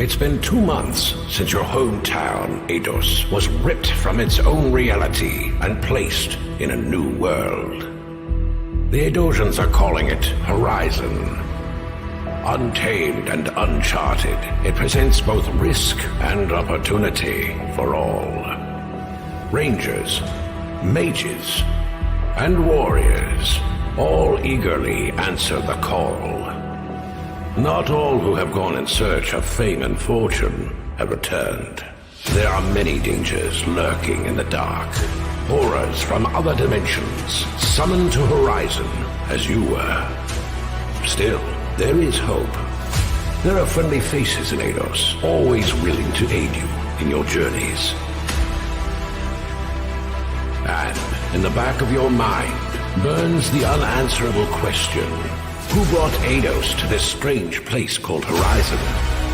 It's been 2 months since your hometown, Eidos, was ripped from its own reality and placed in a new world. The Eidosians are calling it Horizon. Untamed and uncharted, it presents both risk and opportunity for all. Rangers, mages, and warriors all eagerly answer the call. Not all who have gone in search of fame and fortune have returned. There are many dangers lurking in the dark. Horrors from other dimensions summoned to Horizon as you were. Still, there is hope. There are friendly faces in Eidos, always willing to aid you in your journeys. And in the back of your mind burns the unanswerable question: who brought Eidos to this strange place called Horizon,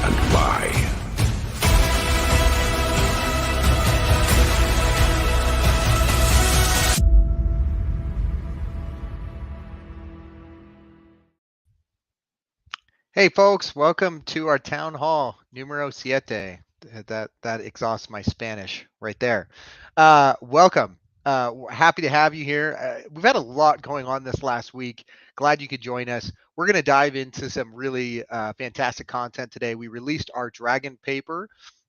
and why? Hey folks, welcome to our town hall, numero siete. That exhausts my Spanish right there. Welcome. Happy to have you here. We've had a lot going on this last week. Glad you could join us. We're going to dive into some really fantastic content today. We released our Dragon paper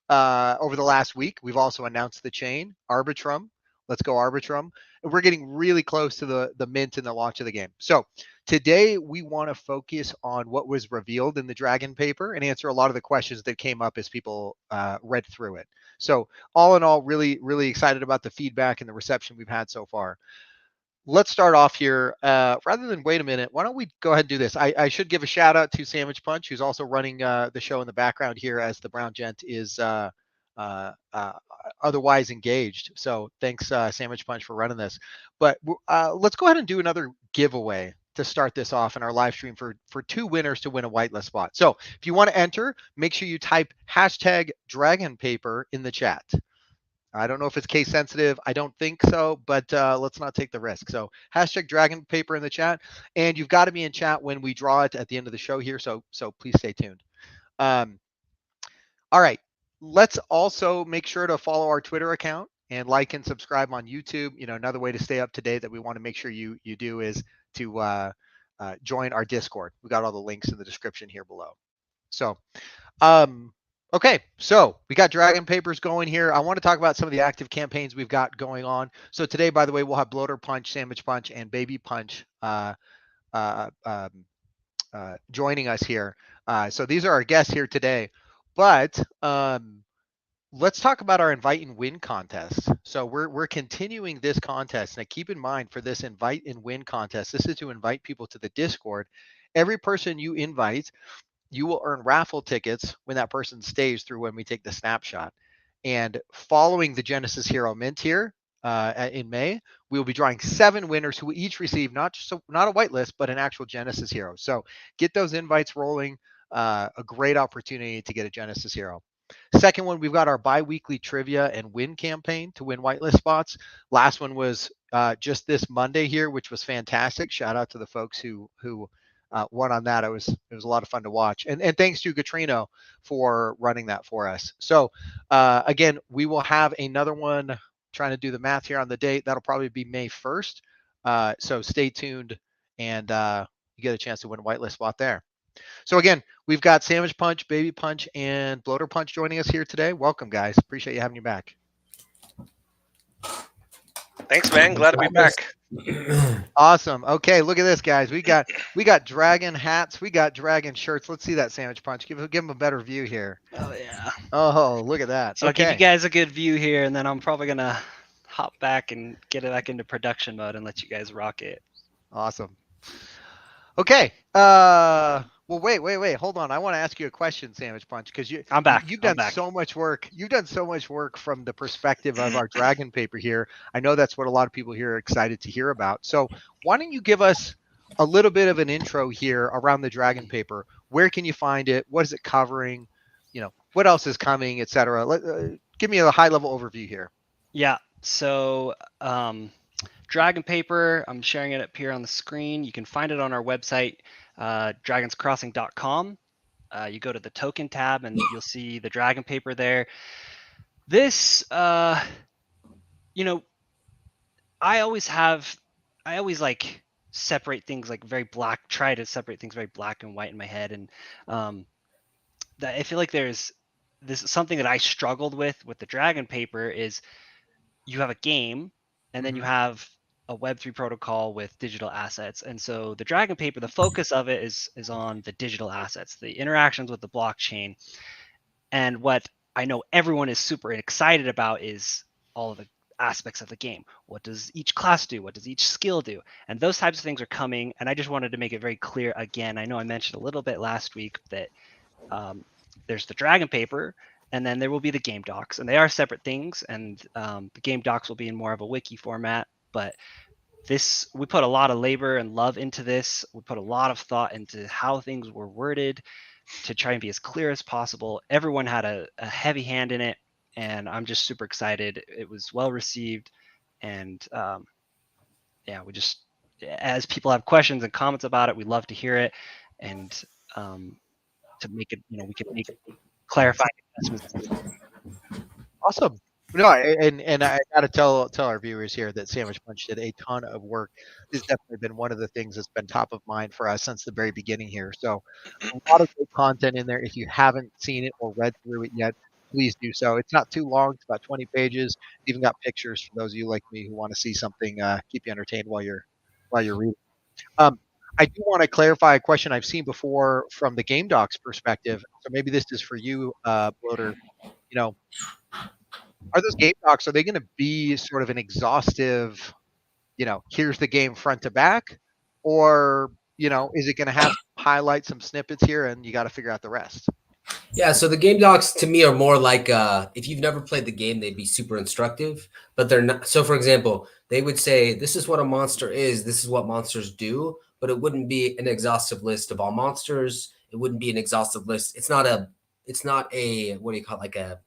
over the last week. We've also announced the chain, Arbitrum. Let's go Arbitrum. And we're getting really close to the mint and the launch of the game. So today we want to focus on what was revealed in the Dragon paper and answer a lot of the questions that came up as people read through it. So all in all, really, really excited about the feedback and the reception we've had so far. Let's start off here. Rather than wait a minute, why don't we go ahead and do this? I should give a shout out to Sandwich Punch, who's also running the show in the background here as the Brown Gent is otherwise engaged. So thanks, Sandwich Punch, for running this. But let's go ahead and do another giveaway to start this off in our live stream for 2 winners to win a whitelist spot. So if you want to enter, make sure you type hashtag Dragon Paper in the chat. I don't know if it's case sensitive. I don't think so, but let's not take the risk. So hashtag Dragon Paper in the chat, and you've got to be in chat when we draw it at the end of the show here. So please stay tuned. All right. Let's also make sure to follow our Twitter account and like and subscribe on YouTube. You know, another way to stay up to date that we want to make sure you do is to join our Discord. We got all the links in the description here below. So, okay, so we got Dragon Papers going here. I want to talk about some of the active campaigns we've got going on. So today, by the way, we'll have Bloater Punch, Sandwich Punch, and Baby Punch joining us here. So these are our guests here today. But let's talk about our Invite and Win contest. So we're continuing this contest. Now keep in mind, for this Invite and Win contest, this is to invite people to the Discord. Every person you invite, you will earn raffle tickets when that person stays through when we take the snapshot. And following the Genesis Hero Mint here in May, we will be drawing 7 winners who will each receive not a whitelist, but an actual Genesis Hero. So get those invites rolling. A great opportunity to get a Genesis Hero. Second one, we've got our bi-weekly trivia and win campaign to win whitelist spots. Last one was just this Monday here, which was fantastic. Shout out to the folks who won on that. It was a lot of fun to watch. And thanks to Katrino for running that for us. So again, we will have another one, trying to do the math here on the date. That'll probably be May 1st. So stay tuned, and you get a chance to win a whitelist spot there. So again, we've got Sandwich Punch, Baby Punch, and Bloater Punch joining us here today. Welcome, guys. Appreciate you having you back. Thanks, man. Glad to be back. Awesome. Okay, look at this, guys. We got dragon hats. We got dragon shirts. Let's see that, Sandwich Punch. Give them a better view here. Oh yeah. Oh, look at that. So okay. I'll give you guys a good view here, and then I'm probably gonna hop back and get it back into production mode and let you guys rock it. Awesome. Okay. Well, wait. Hold on. I want to ask you a question, Sandwich Punch, because I'm back. You've done so much work. You've done so much work from the perspective of our Dragon paper here. I know that's what a lot of people here are excited to hear about. So why don't you give us a little bit of an intro here around the Dragon paper? Where can you find it? What is it covering? You know, what else is coming, etc. Give me a high-level overview here. Yeah. So Dragon paper, I'm sharing it up here on the screen. You can find it on our website, dragonscrossing.com. you go to the token tab and you'll see the dragon paper there. This, you know, I always like separate things like try to separate things very black and white in my head. And that I feel like this is something that I struggled with the dragon paper is you have a game and then you have a Web3 protocol with digital assets. And so the dragon paper, the focus of it is on the digital assets, the interactions with the blockchain. And what I know everyone is super excited about is all of the aspects of the game. What does each class do? What does each skill do? And those types of things are coming. And I just wanted to make it very clear again. I know I mentioned a little bit last week that there's the dragon paper, and then there will be the game docs, and they are separate things. And the game docs will be in more of a wiki format. But we put a lot of labor and love into this. We put a lot of thought into how things were worded to try and be as clear as possible. Everyone had a heavy hand in it, and I'm just super excited. It was well received, and yeah, we just, as people have questions and comments about it, we love to hear it, and to make it, we can make clarifying assessments. Awesome. No, and I got to tell our viewers here that Sandwich Punch did a ton of work. This has definitely been one of the things that's been top of mind for us since the very beginning here. So a lot of good content in there. If you haven't seen it or read through it yet, please do so. It's not too long. It's about 20 pages. Even got pictures for those of you like me who want to see something keep you entertained while you're reading. I do want to clarify a question I've seen before from the game docs perspective. So maybe this is for you, Bloater. Are those game docs, are they going to be sort of an exhaustive, here's the game front to back? Or, is it going to have highlight some snippets here and you got to figure out the rest? Yeah, so the game docs to me are more like if you've never played the game, they'd be super instructive, but they're not. So, for example, they would say, this is what a monster is, this is what monsters do, but it wouldn't be an exhaustive list of all monsters. It wouldn't be an exhaustive list. It's not a, what do you call it, like a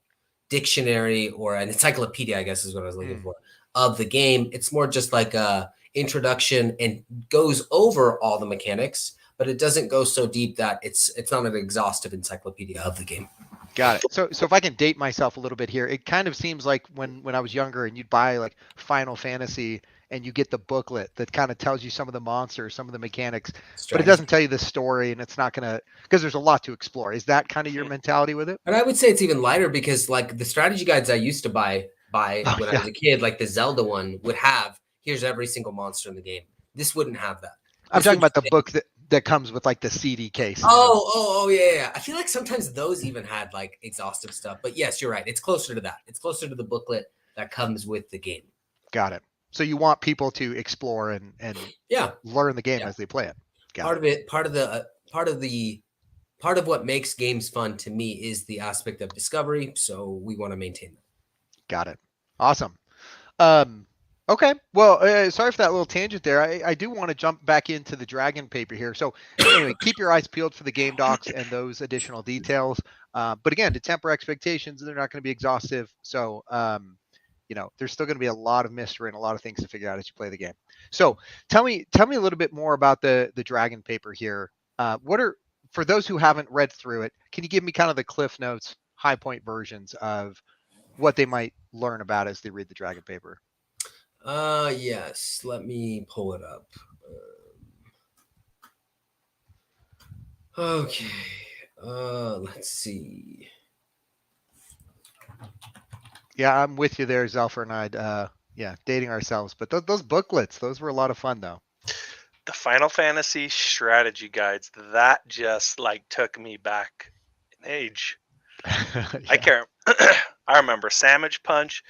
dictionary or an encyclopedia, I guess is what I was looking for, of the game. It's more just like a introduction and goes over all the mechanics, but it doesn't go so deep that it's not an exhaustive encyclopedia of the game. Got it. So if I can date myself a little bit here, it kind of seems like when I was younger and you'd buy like Final Fantasy and you get the booklet that kind of tells you some of the monsters, some of the mechanics, but it doesn't tell you the story, and it's not going to, because there's a lot to explore. Is that kind of your mentality with it? And I would say it's even lighter because like the strategy guides I used to buy when I was a kid, like the Zelda one would have, here's every single monster in the game. This wouldn't have that. I'm talking about the book that comes with like the CD case. Oh, yeah. I feel like sometimes those even had like exhaustive stuff, but yes, you're right. It's closer to that. It's closer to the booklet that comes with the game. Got it. So you want people to explore and learn the game as they play it. Part of what makes games fun to me is the aspect of discovery. So we want to maintain that. Got it. Awesome. Okay. Well, sorry for that little tangent there. I do want to jump back into the dragon paper here. So anyway, keep your eyes peeled for the game docs and those additional details. But again, to temper expectations, they're not going to be exhaustive. So, there's still going to be a lot of mystery and a lot of things to figure out as you play the game. So tell me a little bit more about the dragon paper here. For those who haven't read through it, can you give me kind of the Cliff Notes, high point versions of what they might learn about as they read the dragon paper? Yes. Let me pull it up. Okay. Let's see. Yeah, I'm with you there, Zelfer and I. Dating ourselves, but those booklets, those were a lot of fun though. The Final Fantasy strategy guides, that just like took me back in age. I can't. I remember Sandwich Punch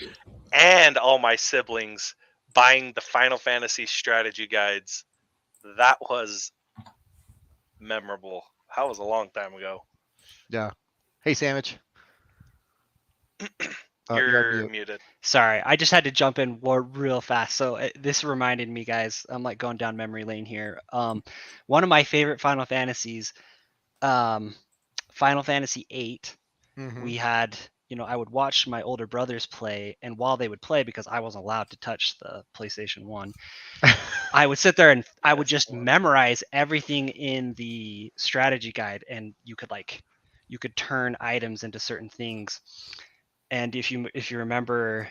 and all my siblings buying the Final Fantasy strategy guides. That was memorable. That was a long time ago. Yeah. Hey, Sandwich. You're muted. Sorry, I just had to jump in real fast. So this reminded me, guys, I'm like going down memory lane here. One of my favorite Final Fantasies, Final Fantasy VIII. We had, I would watch my older brothers play, and while they would play, because I wasn't allowed to touch the PlayStation 1, I would sit there and I would just memorize everything in the strategy guide, and you could turn items into certain things. And if you remember,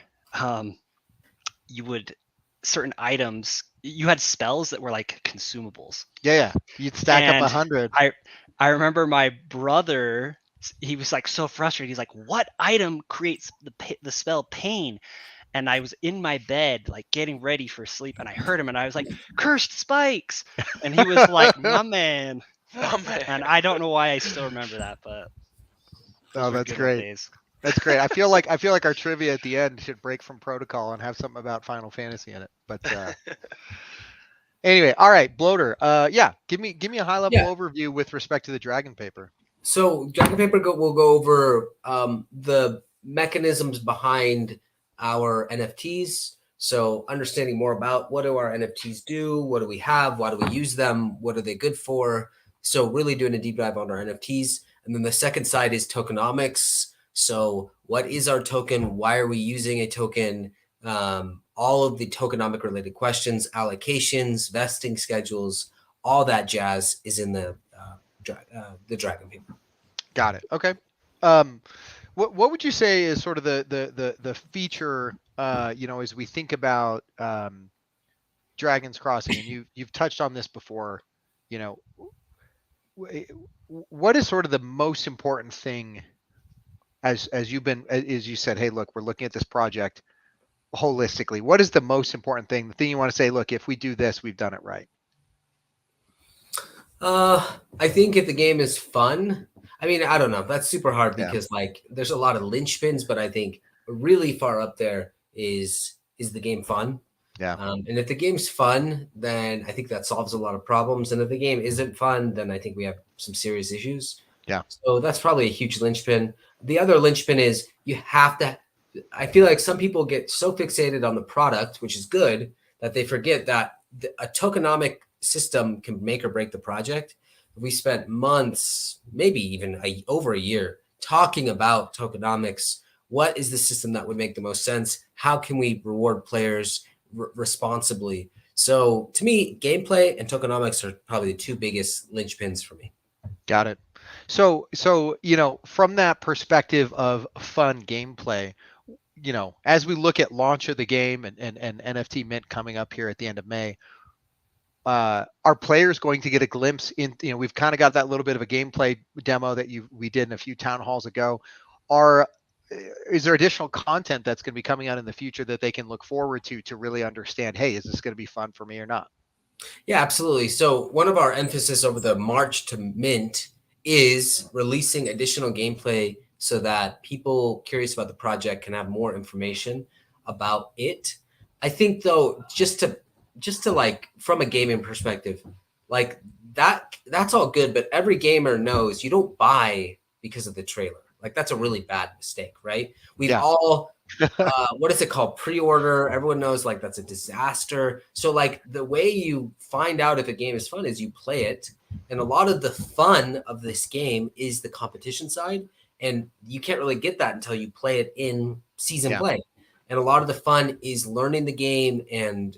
you would certain items, you had spells that were like consumables. Yeah. You'd stack up And 100. I remember my brother, he was like so frustrated. He's like, "What item creates the spell pain?" And I was in my bed, like getting ready for sleep, and I heard him, and I was like, "Cursed spikes!" And he was like, "My man." Oh, man. And I don't know why I still remember that, but those Oh, were that's good old great. days. That's great. I feel like our trivia at the end should break from protocol and have something about Final Fantasy in it. But anyway, all right, Bloater. Yeah, give me a high level overview with respect to the Dragon Paper. So Dragon Paper will go over the mechanisms behind our NFTs. So understanding more about what do our NFTs do, what do we have, why do we use them, what are they good for. So really doing a deep dive on our NFTs. And then the second side is tokenomics. So what is our token? Why are we using a token? All of the tokenomic related questions, allocations, vesting schedules, all that jazz is in the Dragon Paper. Got it. Okay. What would you say is sort of the feature, as we think about Dragon's Crossing, and you've touched on this before, what is sort of the most important thing as you said, hey, look, we're looking at this project holistically. What is the most important thing? The thing you want to say, look, if we do this, we've done it right. I think if the game is fun, I mean, I don't know. That's super hard because there's a lot of linchpins, but I think really far up there is the game fun? Yeah. And if the game's fun, then I think that solves a lot of problems. And if the game isn't fun, then I think we have some serious issues. Yeah. So that's probably a huge linchpin. The other linchpin is you have to. I feel like some people get so fixated on the product, which is good, that they forget that a tokenomic system can make or break the project. We spent months, maybe even over a year, talking about tokenomics. What is the system that would make the most sense? How can we reward players responsibly? So to me, gameplay and tokenomics are probably the two biggest linchpins for me. Got it. So from that perspective of fun gameplay, as we look at launch of the game and NFT mint coming up here at the end of May, are players going to get a glimpse in? We've kind of got that little bit of a gameplay demo that we did in a few town halls ago. Is there additional content that's going to be coming out in the future that they can look forward to really understand, hey, is this going to be fun for me or not? Yeah, absolutely. So one of our emphasis over the March to Mint is releasing additional gameplay so that people curious about the project can have more information about it. I think though, just to like from a gaming perspective, like that's all good, but every gamer knows you don't buy because of the trailer. Like that's a really bad mistake, right? We've all what is it called? Pre-order. Everyone knows like that's a disaster. So like the way you find out if a game is fun is you play it. And a lot of the fun of this game is the competition side. And you can't really get that until you play it in season play. And a lot of the fun is learning the game and,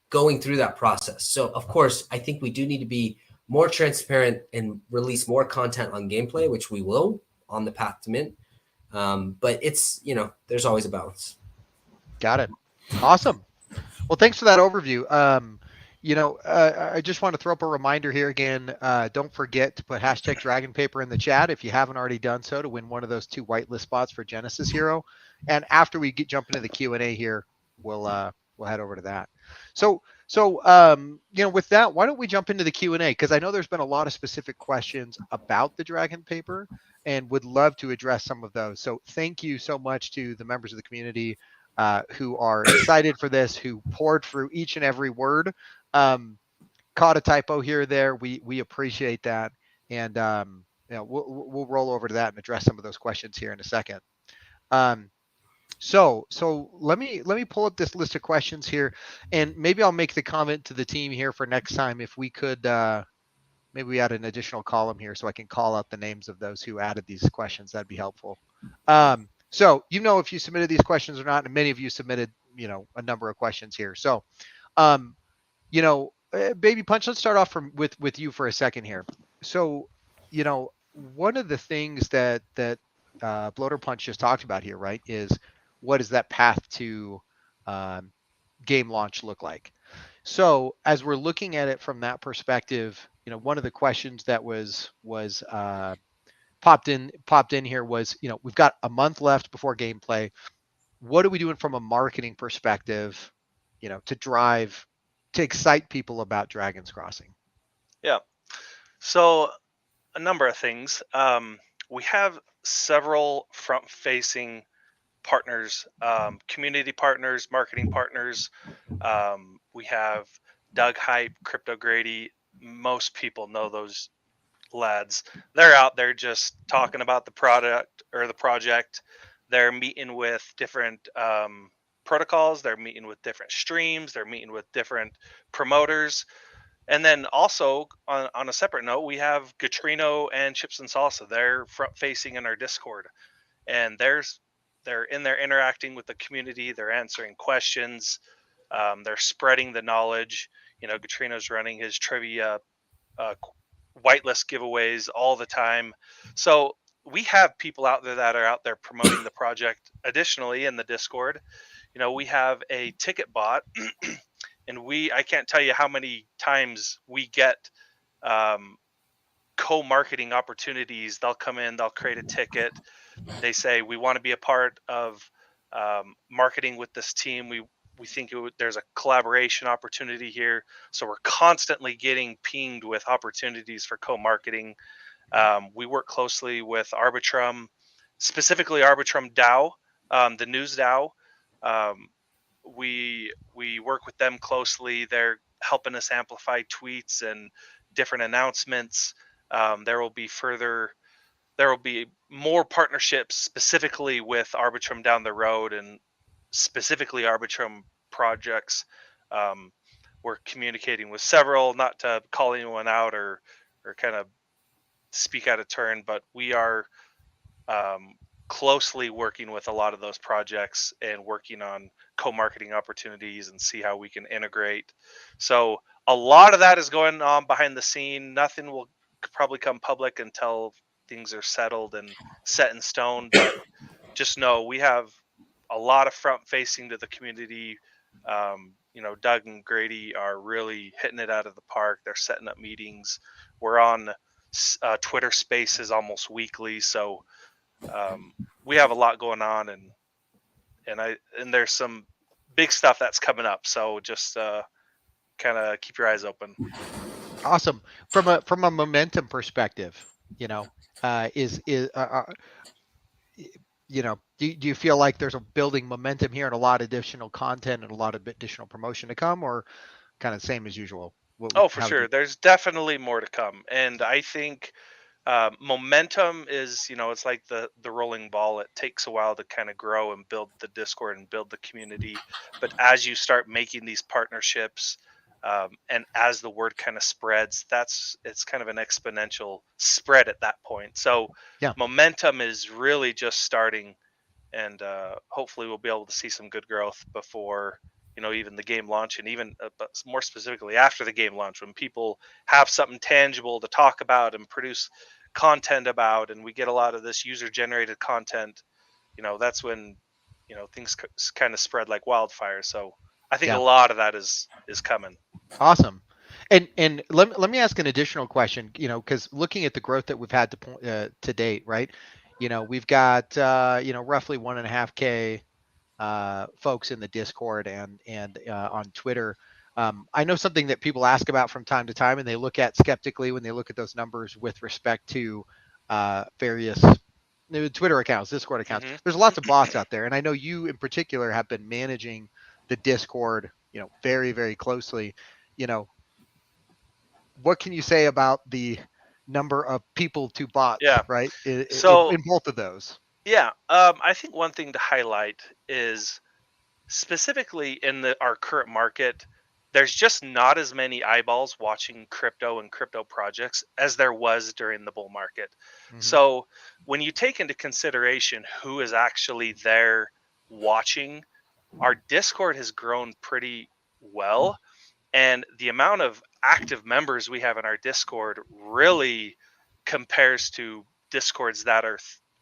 going through that process. So of course, I think we do need to be more transparent and release more content on gameplay, which we will on the path to mint. But it's, there's always a balance. Got it. Awesome. Well, thanks for that overview. I just want to throw up a reminder here again. Don't forget to put hashtag Dragon Paper in the chat if you haven't already done so to win one of those 2 whitelist spots for Genesis Hero. And after we jump into the Q&A here, we'll head over to that. So with that, why don't we jump into the Q&A? Because I know there's been a lot of specific questions about the Dragon Paper and would love to address some of those. So thank you so much to the members of the community who are excited for this, who poured through each and every word. Caught a typo here or there. We appreciate that. And we'll roll over to that and address some of those questions here in a second. So let me pull up this list of questions here, and maybe I'll make the comment to the team here for next time if we could maybe we add an additional column here so I can call out the names of those who added these questions. That'd be helpful. So if you submitted these questions or not, and many of you submitted, a number of questions here. So, Baby Punch, let's start off with you for a second here. So, one of the things that Bloater Punch just talked about here, right, is what does that path to um, game launch look like? So as we're looking at it from that perspective, one of the questions that was popped in here was, we've got a month left before gameplay. What are we doing from a marketing perspective, to excite people about Dragon's Crossing? Yeah. So a number of things. We have several front-facing partners, community partners, marketing partners. We have Doug Hype, Crypto Grady. Most people know those lads. They're out there just talking about the product or the project. They're meeting with different protocols. They're meeting with different streams. They're meeting with different promoters. And then also on a separate note, we have Gatrino and Chips and Salsa. They're front facing in our Discord, and they're in there interacting with the community. They're answering questions. They're spreading the knowledge. Gatrino's running his trivia whitelist giveaways all the time. So we have people out there that are out there promoting the project. Additionally, in the Discord, we have a ticket bot, and I can't tell you how many times we get co-marketing opportunities. They'll come in, they'll create a ticket. They say, we want to be a part of marketing with this team. We think there's a collaboration opportunity here. So we're constantly getting pinged with opportunities for co-marketing. We work closely with Arbitrum, specifically Arbitrum DAO, the news DAO. We work with them closely. They're helping us amplify tweets and different announcements. There will be more partnerships specifically with Arbitrum down the road, and specifically Arbitrum projects. We're communicating with several, not to call anyone out or kind of speak out of turn, but we are closely working with a lot of those projects and working on co-marketing opportunities and see how we can integrate. So a lot of that is going on behind the scene. Nothing will probably come public until things are settled and set in stone, but just know we have a lot of front facing to the community. Doug and Grady are really hitting it out of the park. They're setting up meetings. We're on Twitter Spaces almost weekly, so we have a lot going on, and there's some big stuff that's coming up. So just kind of keep your eyes open. Awesome. From a momentum perspective, do you feel like there's a building momentum here and a lot of additional content and a lot of additional promotion to come, or kind of same as usual? For sure. There's definitely more to come. And I think momentum is, it's like the rolling ball. It takes a while to kind of grow and build the Discord and build the community. But as you start making these partnerships, and as the word kind of spreads, it's kind of an exponential spread at that point. So yeah, momentum is really just starting, and hopefully we'll be able to see some good growth before even the game launch, and even but more specifically after the game launch, when people have something tangible to talk about and produce content about, and we get a lot of this user generated content. That's when things kind of spread like wildfire. So I think a lot of that is coming. Awesome. And let me ask an additional question, because looking at the growth that we've had to date, right? We've got roughly 1.5K folks in the Discord and on Twitter. I know something that people ask about from time to time, and they look at skeptically when they look at those numbers with respect to various Twitter accounts, Discord accounts. Mm-hmm. There's lots of bots out there, and I know you in particular have been managing the Discord, very, very closely. What can you say about the number of people to bots, right? In both of those. Yeah, I think one thing to highlight is specifically in our current market, there's just not as many eyeballs watching crypto and crypto projects as there was during the bull market. So when you take into consideration who is actually there watching, our Discord has grown pretty well, and the amount of active members we have in our Discord really compares to Discords that are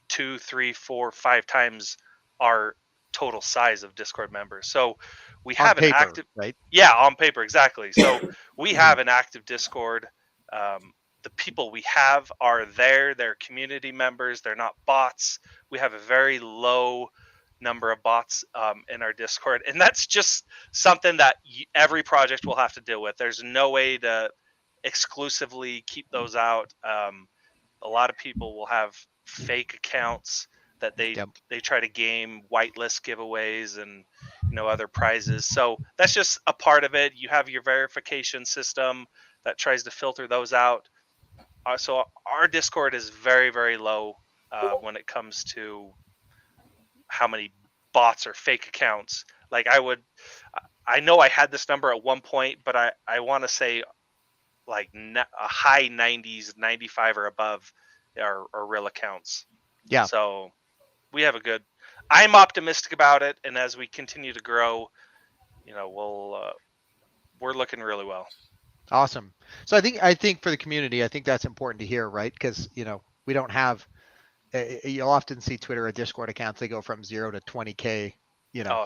2, 3, 4, 5 times our total size of Discord members. So we On have an paper, active, right? yeah, on paper, exactly. So we have an active Discord. The people we have are there. They're community members. They're not bots. We have a very low number of bots in our Discord, and that's just something that every project will have to deal with. There's no way to exclusively keep those out. A lot of people will have fake accounts that they Yep. they try to game whitelist giveaways and other prizes. So that's just a part of it. You have your verification system that tries to filter those out. So our Discord is very, very low when it comes to how many bots or fake accounts. Like I know I had this number at one point, but I want to say like a high 90s, 95 or above are real accounts. Yeah. So we have I'm optimistic about it. And as we continue to grow, we're looking really well. Awesome. So I think for the community, I think that's important to hear, right? Because we don't have. You'll often see Twitter or Discord accounts. They go from 0 to 20K,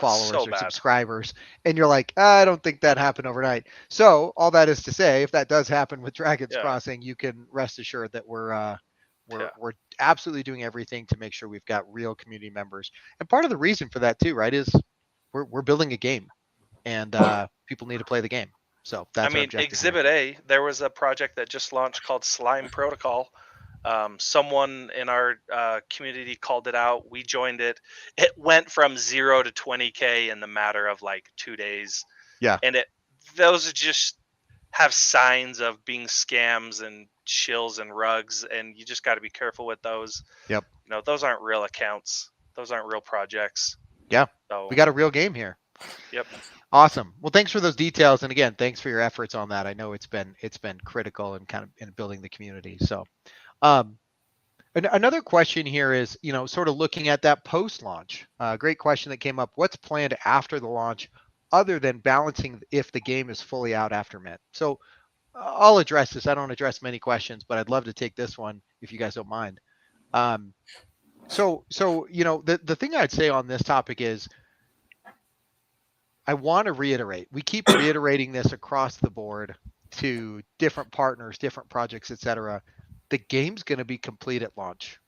followers so or bad. subscribers, and you're like, I don't think that happened overnight. So all that is to say, if that does happen with Dragon's Crossing, you can rest assured that we're absolutely doing everything to make sure we've got real community members. And part of the reason for that too, right, is we're building a game, and people need to play the game. So that's our objective. Exhibit A, there was a project that just launched called Slime Protocol. Someone in our community called it out. We joined it. It went from 0 to 20K in the matter of like 2 days. Yeah. And those just have signs of being scams and shills and rugs, and you just got to be careful with those. Yep. Those aren't real accounts. Those aren't real projects. Yeah. So we got a real game here. Yep. Awesome. Well, thanks for those details, and again, thanks for your efforts on that. I know it's been critical and kind of in building the community. So, another question here is, sort of looking at that post-launch. Great question that came up. What's planned after the launch, other than balancing if the game is fully out after mint? So, I'll address this. I don't address many questions, but I'd love to take this one if you guys don't mind. So the thing I'd say on this topic is, I want to reiterate, we keep reiterating this across the board to different partners, different projects, etc. The game's going to be complete at launch.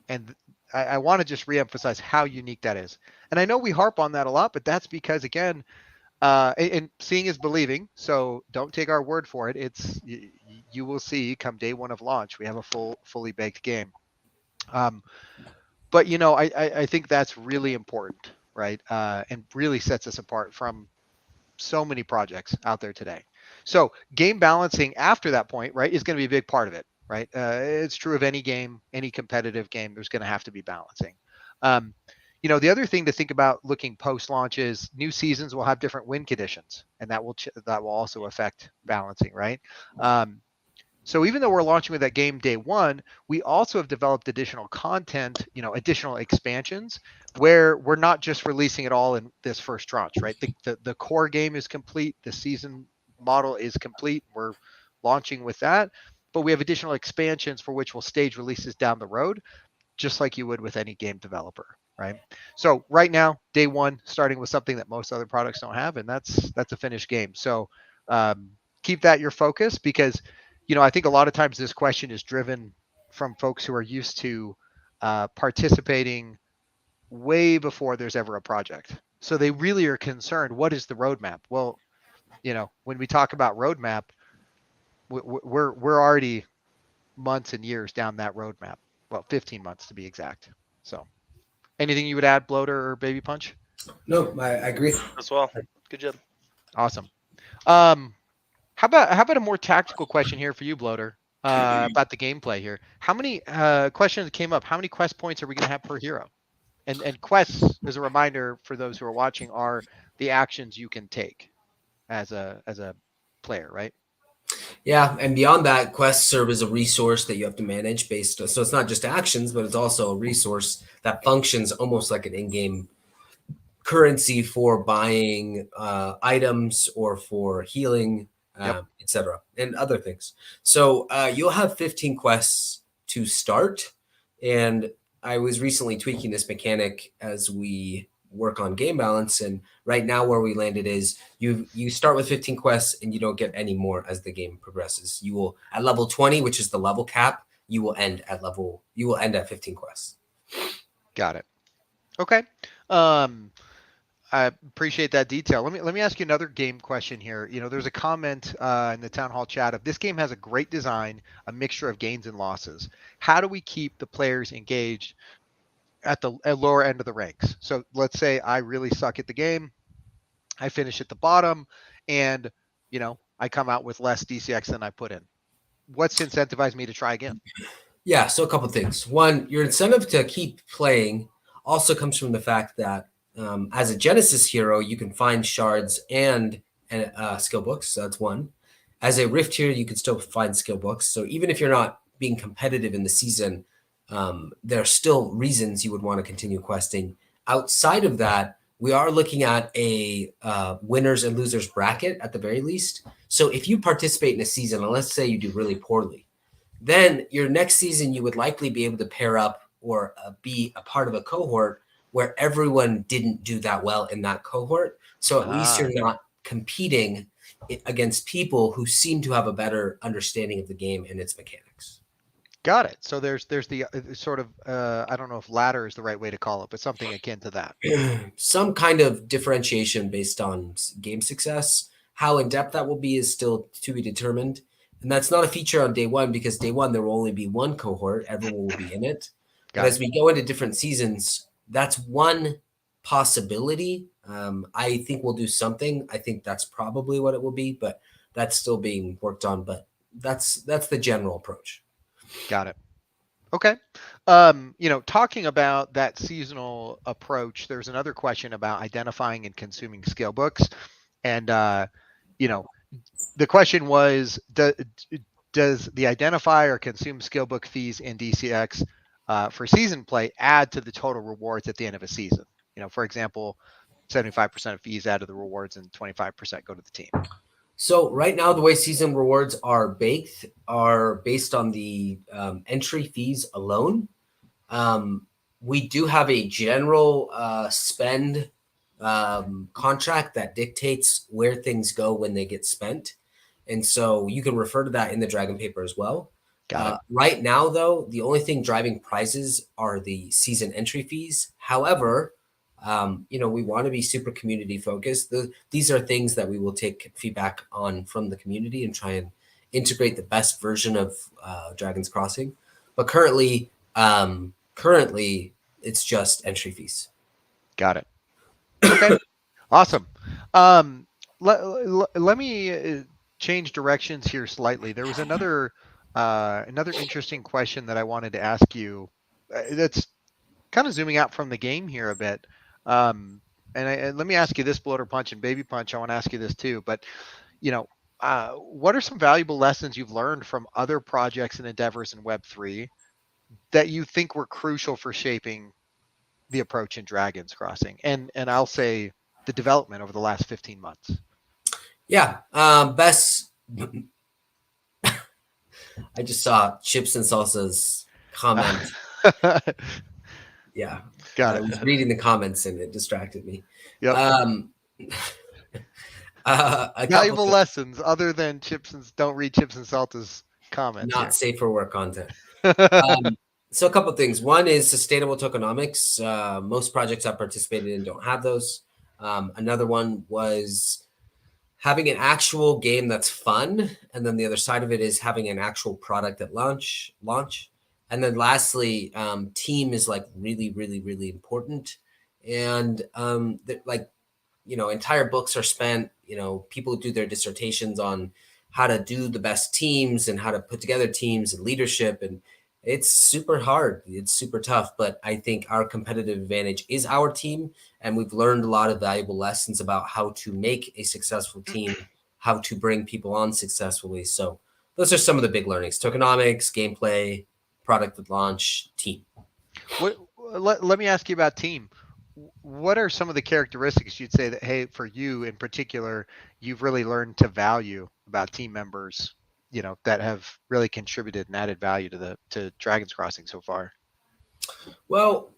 And I want to just reemphasize how unique that is. And I know we harp on that a lot, but that's because, again, and seeing is believing. So don't take our word for it. You will see come day one of launch, we have a fully baked game. But I think that's really important, right? And really sets us apart from so many projects out there today. So game balancing after that point, right, is going to be a big part of it, right? It's true of any game, any competitive game. There's going to have to be balancing. The other thing to think about looking post-launch is new seasons will have different win conditions, and that will also affect balancing, right? So even though we're launching with that game day one, we also have developed additional content, additional expansions where we're not just releasing it all in this first tranche, right? The core game is complete. The season model is complete. We're launching with that, but we have additional expansions for which we'll stage releases down the road, just like you would with any game developer, right? So right now, day one, starting with something that most other products don't have, and that's a finished game. So keep that your focus, because I think a lot of times this question is driven from folks who are used to participating way before there's ever a project. So they really are concerned, what is the roadmap? Well, when we talk about roadmap, we're already months and years down that roadmap. Well, 15 months to be exact. So anything you would add, Bloater or Baby Punch? No, I agree. As well. Good job. Awesome. How about a more tactical question here for you, Bloater, about the gameplay here? How many questions came up? How many quest points are we going to have per hero? And quests, as a reminder for those who are watching, are the actions you can take. as a player, right? Yeah, and beyond that, quests serve as a resource that you have to manage based. So it's not just actions, but it's also a resource that functions almost like an in-game currency for buying items or for healing, Yep. etc., and other things. So you'll have 15 quests to start, and I was recently tweaking this mechanic as we work on game balance, and right now where we landed is you start with 15 quests and you don't get any more as the game progresses. You will at level 20, which is the level cap, you will end at 15 quests. Got it. Okay. I appreciate that detail. Let me ask you another game question here. There's a comment in the town hall chat of this game has a great design, a mixture of gains and losses. How do we keep the players engaged at the lower end of the ranks? So let's say I really suck at the game, I finish at the bottom, and I come out with less DCX than I put in. What's to incentivize me to try again? Yeah, so a couple of things. One, your incentive to keep playing also comes from the fact that as a Genesis hero, you can find shards and skill books. So that's one. As a Rift hero, you can still find skill books. So even if you're not being competitive in the season, there are still reasons you would want to continue questing. Outside of that, we are looking at a winners and losers bracket at the very least. So if you participate in a season, and let's say you do really poorly, then your next season you would likely be able to pair up or be a part of a cohort where everyone didn't do that well in that cohort. So at least you're not competing against people who seem to have a better understanding of the game and its mechanics. Got it. So there's the sort of I don't know if ladder is the right way to call it, but something akin to that. Some kind of differentiation based on game success. How in depth that will be is still to be determined. And that's not a feature on day one because day one, there will only be one cohort. Everyone will be in it. But as we go into different seasons, that's one possibility. I think we'll do something. I think that's probably what it will be, but that's still being worked on. But that's the general approach. Got it. Okay. Talking about that seasonal approach, there's another question about identifying and consuming skill books. And, the question was, does the identify or consume skill book fees in DCX for season play add to the total rewards at the end of a season? For example, 75% of fees add to the rewards and 25% go to the team. So right now, the way season rewards are based on the entry fees alone. We do have a general spend contract that dictates where things go when they get spent. And so you can refer to that in the Dragon paper as well. Right now, though, the only thing driving prizes are the season entry fees. However, we want to be super community focused. These are things that we will take feedback on from the community and try and integrate the best version of Dragon's Crossing. But currently, it's just entry fees. Got it. Okay. Awesome. Let me change directions here slightly. There was another interesting question that I wanted to ask you. That's kind of zooming out from the game here a bit. And let me ask you this, Bloater Punch and Baby Punch. I want to ask you this too. But what are some valuable lessons you've learned from other projects and endeavors in Web3 that you think were crucial for shaping the approach in Dragon's Crossing, and I'll say the development over the last 15 months? Yeah, best. I just saw Chips and Salsa's comment. Yeah, got it. I was reading the comments and it distracted me. Yep. Valuable lessons other than don't read Chips and Salsa's comments. Not safe for work content. So a couple of things. One is sustainable tokenomics. Most projects I've participated in don't have those. Another one was having an actual game that's fun. And then the other side of it is having an actual product at launch. And then lastly, team is like really, really, really important. And entire books are spent, people do their dissertations on how to do the best teams and how to put together teams and leadership. And It's super hard. It's super tough, but I think our competitive advantage is our team, and we've learned a lot of valuable lessons about how to make a successful team, how to bring people on successfully. So those are some of the big learnings: tokenomics, gameplay, product at launch, team. Let me ask you about team. What are some of the characteristics you'd say that, hey, for you in particular, you've really learned to value about team members, that have really contributed and added value to Dragon's Crossing so far? Well,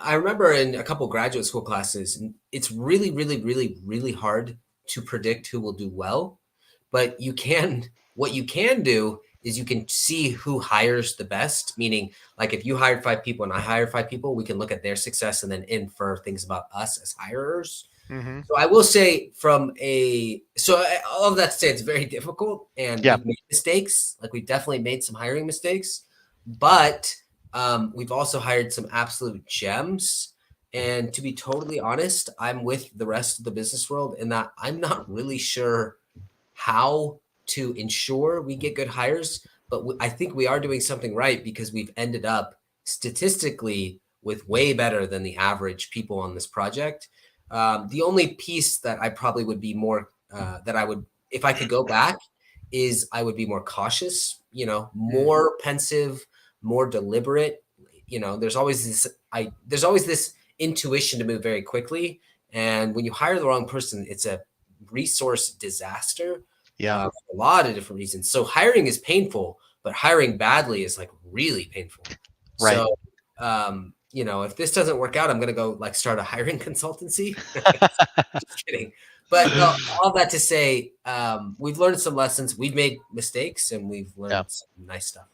I remember in a couple graduate school classes, it's really, really, really, really hard to predict who will do well. But what you can do is you can see who hires the best. Meaning, like if you hired 5 people and I hire 5 people, we can look at their success and then infer things about us as hirers. Mm-hmm. So I will say all of that to say it's very difficult and Yeah. we've made mistakes. Like we've definitely made some hiring mistakes, but we've also hired some absolute gems. And to be totally honest, I'm with the rest of the business world in that I'm not really sure how to ensure we get good hires, but I think we are doing something right because we've ended up statistically with way better than the average people on this project. The only piece that I probably would be more that I would, if I could go back, is I would be more cautious, more pensive, more deliberate. There's always this intuition to move very quickly, and when you hire the wrong person, it's a resource disaster. Yeah. For a lot of different reasons. So hiring is painful, but hiring badly is like really painful. Right. So, if this doesn't work out, I'm going to go like start a hiring consultancy. Just kidding. But no, all that to say, we've learned some lessons. We've made mistakes and we've learned some nice stuff.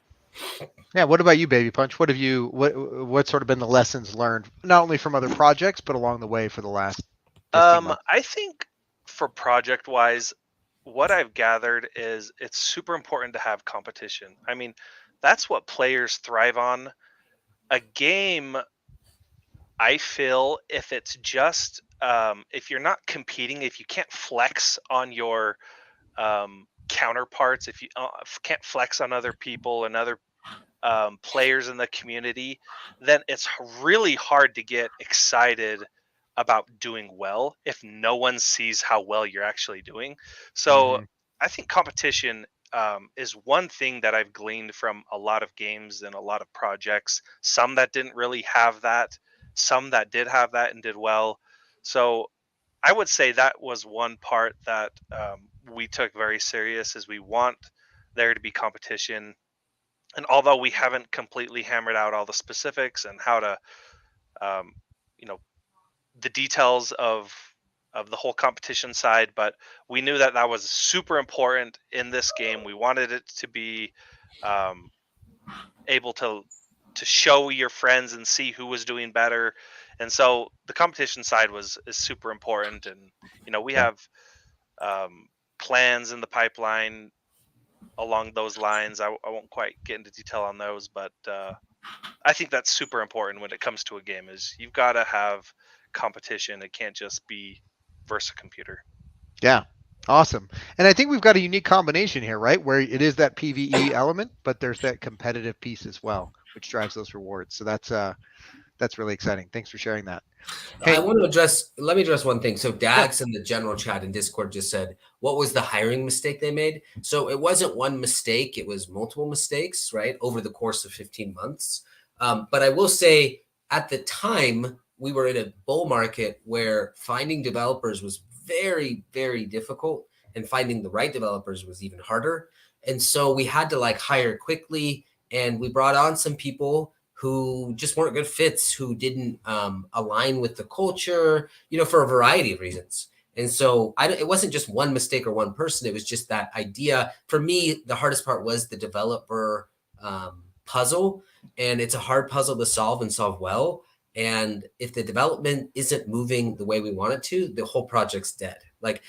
Yeah. What about you, Baby Punch? What's sort of been the lessons learned, not only from other projects, but along the way for the last 15 months? I think for project wise, what I've gathered is it's super important to have competition. I mean, that's what players thrive on. A game, I feel, if it's just if you're not competing, if you can't flex on your counterparts, if you can't flex on other people and other players in the community, then it's really hard to get excited about doing well if no one sees how well you're actually doing. So I think competition is one thing that I've gleaned from a lot of games and a lot of projects. Some that didn't really have that, some that did have that and did well. So I would say that was one part that we took very serious, is we want there to be competition. And although we haven't completely hammered out all the specifics and how to um, the details of the whole competition side, but we knew that that was super important in this game. We wanted it to be able to show your friends and see who was doing better, and so the competition side is super important. And we have plans in the pipeline along those lines. I won't quite get into detail on those, but I think that's super important when it comes to a game, is you've got to have competition. It can't just be versus a computer. Yeah. Awesome. And I think we've got a unique combination here, right? Where it is that PvE element, but there's that competitive piece as well, which drives those rewards. So that's really exciting. Thanks for sharing that. Hey, let me address one thing. So Dax in the general chat in Discord just said, what was the hiring mistake they made? So it wasn't one mistake. It was multiple mistakes, right? Over the course of 15 months. But I will say at the time we were in a bull market where finding developers was very, very difficult, and finding the right developers was even harder. And so we had to hire quickly, and we brought on some people who just weren't good fits, who didn't align with the culture, for a variety of reasons. And so it wasn't just one mistake or one person. It was just that idea. For me, the hardest part was the developer puzzle. And it's a hard puzzle to solve and solve well. And if the development isn't moving the way we want it to, the whole project's dead.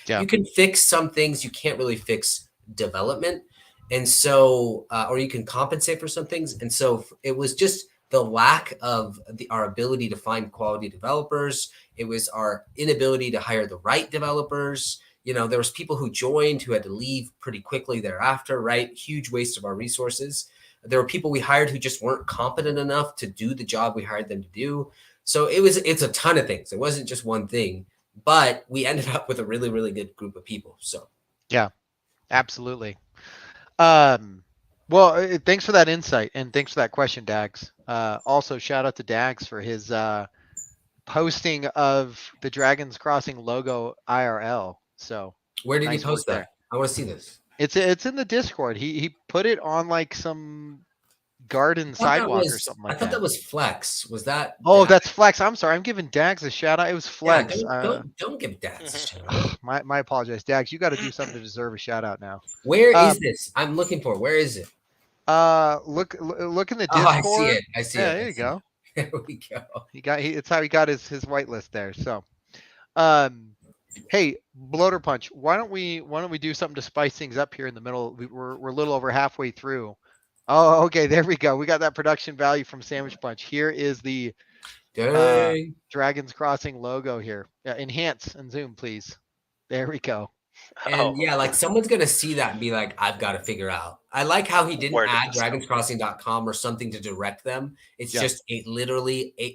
You can fix some things, you can't really fix development. And so, or you can compensate for some things. And so it was just the lack of our ability to find quality developers. It was our inability to hire the right developers. There was people who joined who had to leave pretty quickly thereafter, right? Huge waste of our resources. There were people we hired who just weren't competent enough to do the job we hired them to do. So it's a ton of things. It wasn't just one thing, but we ended up with a really, really good group of people. So Yeah, absolutely. Well, thanks for that insight and thanks for that question, Dags. Also, shout out to Dags for his posting of the Dragons Crossing logo IRL. So where did nice he post work that? there. I want to see this. It's in the Discord. He put it on like some garden sidewalk or something I like thought that. that was Flex. Was that? Oh, Dax? that's Flex. I'm sorry. I'm giving Dags a shout out. It was Yeah, Flex. don't give Dax a shout out. My apologies, Dags. You got to do something to deserve a shout out now. Where is this? I'm looking for. Where is it? Look in the Discord. Oh, I see it. I see Yeah, it. there you go. There we go. It's how he got his whitelist there. So, hey, Bloater Punch, why don't we do something to spice things up here in the middle? We're a little over halfway through. Oh, okay, there we go. We got that production value from Sandwich Punch. Here is the Dragons Crossing logo here. Yeah, enhance and zoom, please. There we go. And yeah, like someone's gonna see that and be like, I've got to figure out. I like how he didn't add dragonscrossing.com or something to direct them. It's just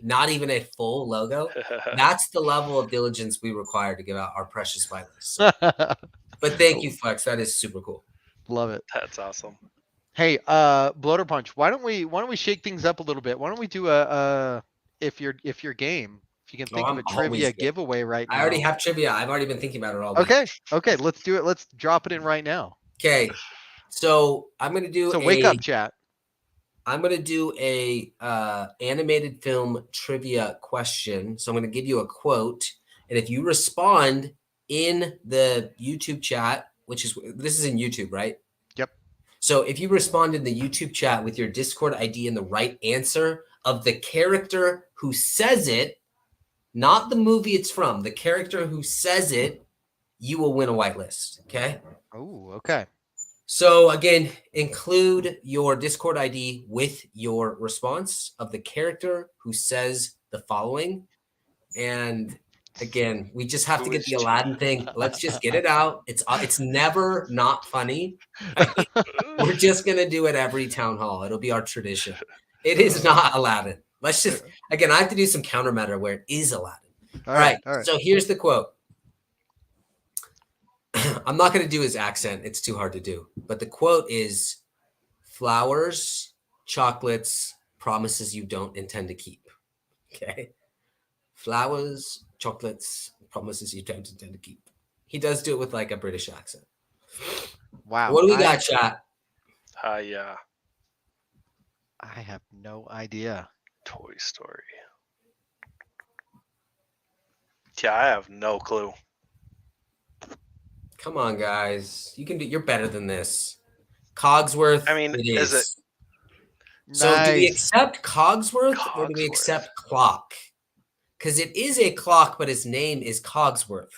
not even a full logo. That's the level of diligence we require to give out our precious whitelist. So. But thank you, Flex. That is super cool. Love it. That's awesome. Hey, Bloater Punch, why don't we shake things up a little bit? Why don't we do a if you're game, if you can think of a trivia giveaway right now. I already have trivia. I've already been thinking about it all week. Okay, let's do it. Let's drop it in right now. Okay. So I'm gonna do wake up chat. I'm gonna do a animated film trivia question. So I'm gonna give you a quote, and if you respond in the YouTube chat, this is in YouTube, right? Yep. So if you respond in the YouTube chat with your Discord ID and the right answer of the character who says it, not the movie it's from, the character who says it, you will win a whitelist. Okay. Oh, okay. So again, include your Discord ID with your response of the character who says the following. And again, we just have to get the Aladdin thing. Let's just get it out. It's never not funny. We're just gonna do it every town hall. It'll be our tradition. It is not Aladdin. Let's just again. I have to do some countermeasure where it is Aladdin. All right. So here's the quote. I'm not going to do his accent. It's too hard to do. But the quote is flowers, chocolates, promises you don't intend to keep. Okay. Flowers, chocolates, promises you don't intend to keep. He does do it with like a British accent. Wow. What do we got, chat? Yeah. I have no idea. Toy Story. Yeah, I have no clue. Come on, guys. You can do. You're better than this. Cogsworth. I mean, is it? So do we accept Cogsworth or do we accept Clock? Because it is a clock, but his name is Cogsworth.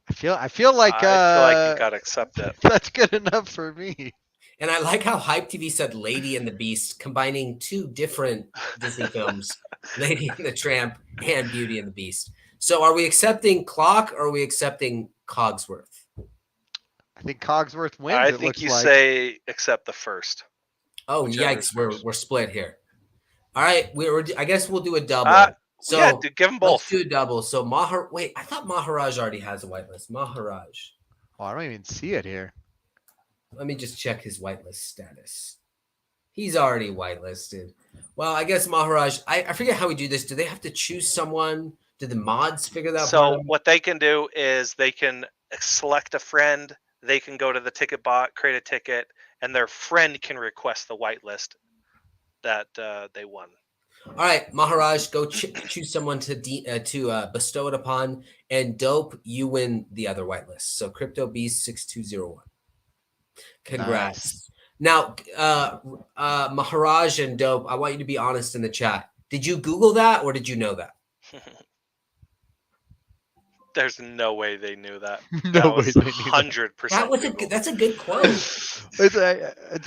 I feel like I feel like you gotta accept it. That's good enough for me. And I like how Hype TV said Lady and the Beast, combining two different Disney films, Lady and the Tramp and Beauty and the Beast. So are we accepting Clock or are we accepting Cogsworth? I think Cogsworth wins. I think you say accept the first. Oh, yikes. We're split here. All right. I guess we'll do a double. So yeah, dude, give them both. Let's do a double. So wait, I thought Maharaj already has a whitelist. Maharaj. Oh, I don't even see it here. Let me just check his whitelist status. He's already whitelisted. Well, I guess Maharaj, I forget how we do this. Do they have to choose someone? Do the mods figure that out? So what they can do is they can select a friend. They can go to the ticket bot, create a ticket, and their friend can request the whitelist that they won. All right, Maharaj, go choose someone to bestow it upon. And Dope, you win the other whitelist. So Crypto Beast 6201. Congrats. Nice. Now, Maharaj and Dope, I want you to be honest in the chat. Did you Google that or did you know that? There's no way they knew that. No way they knew 100%. That's a good quote. It's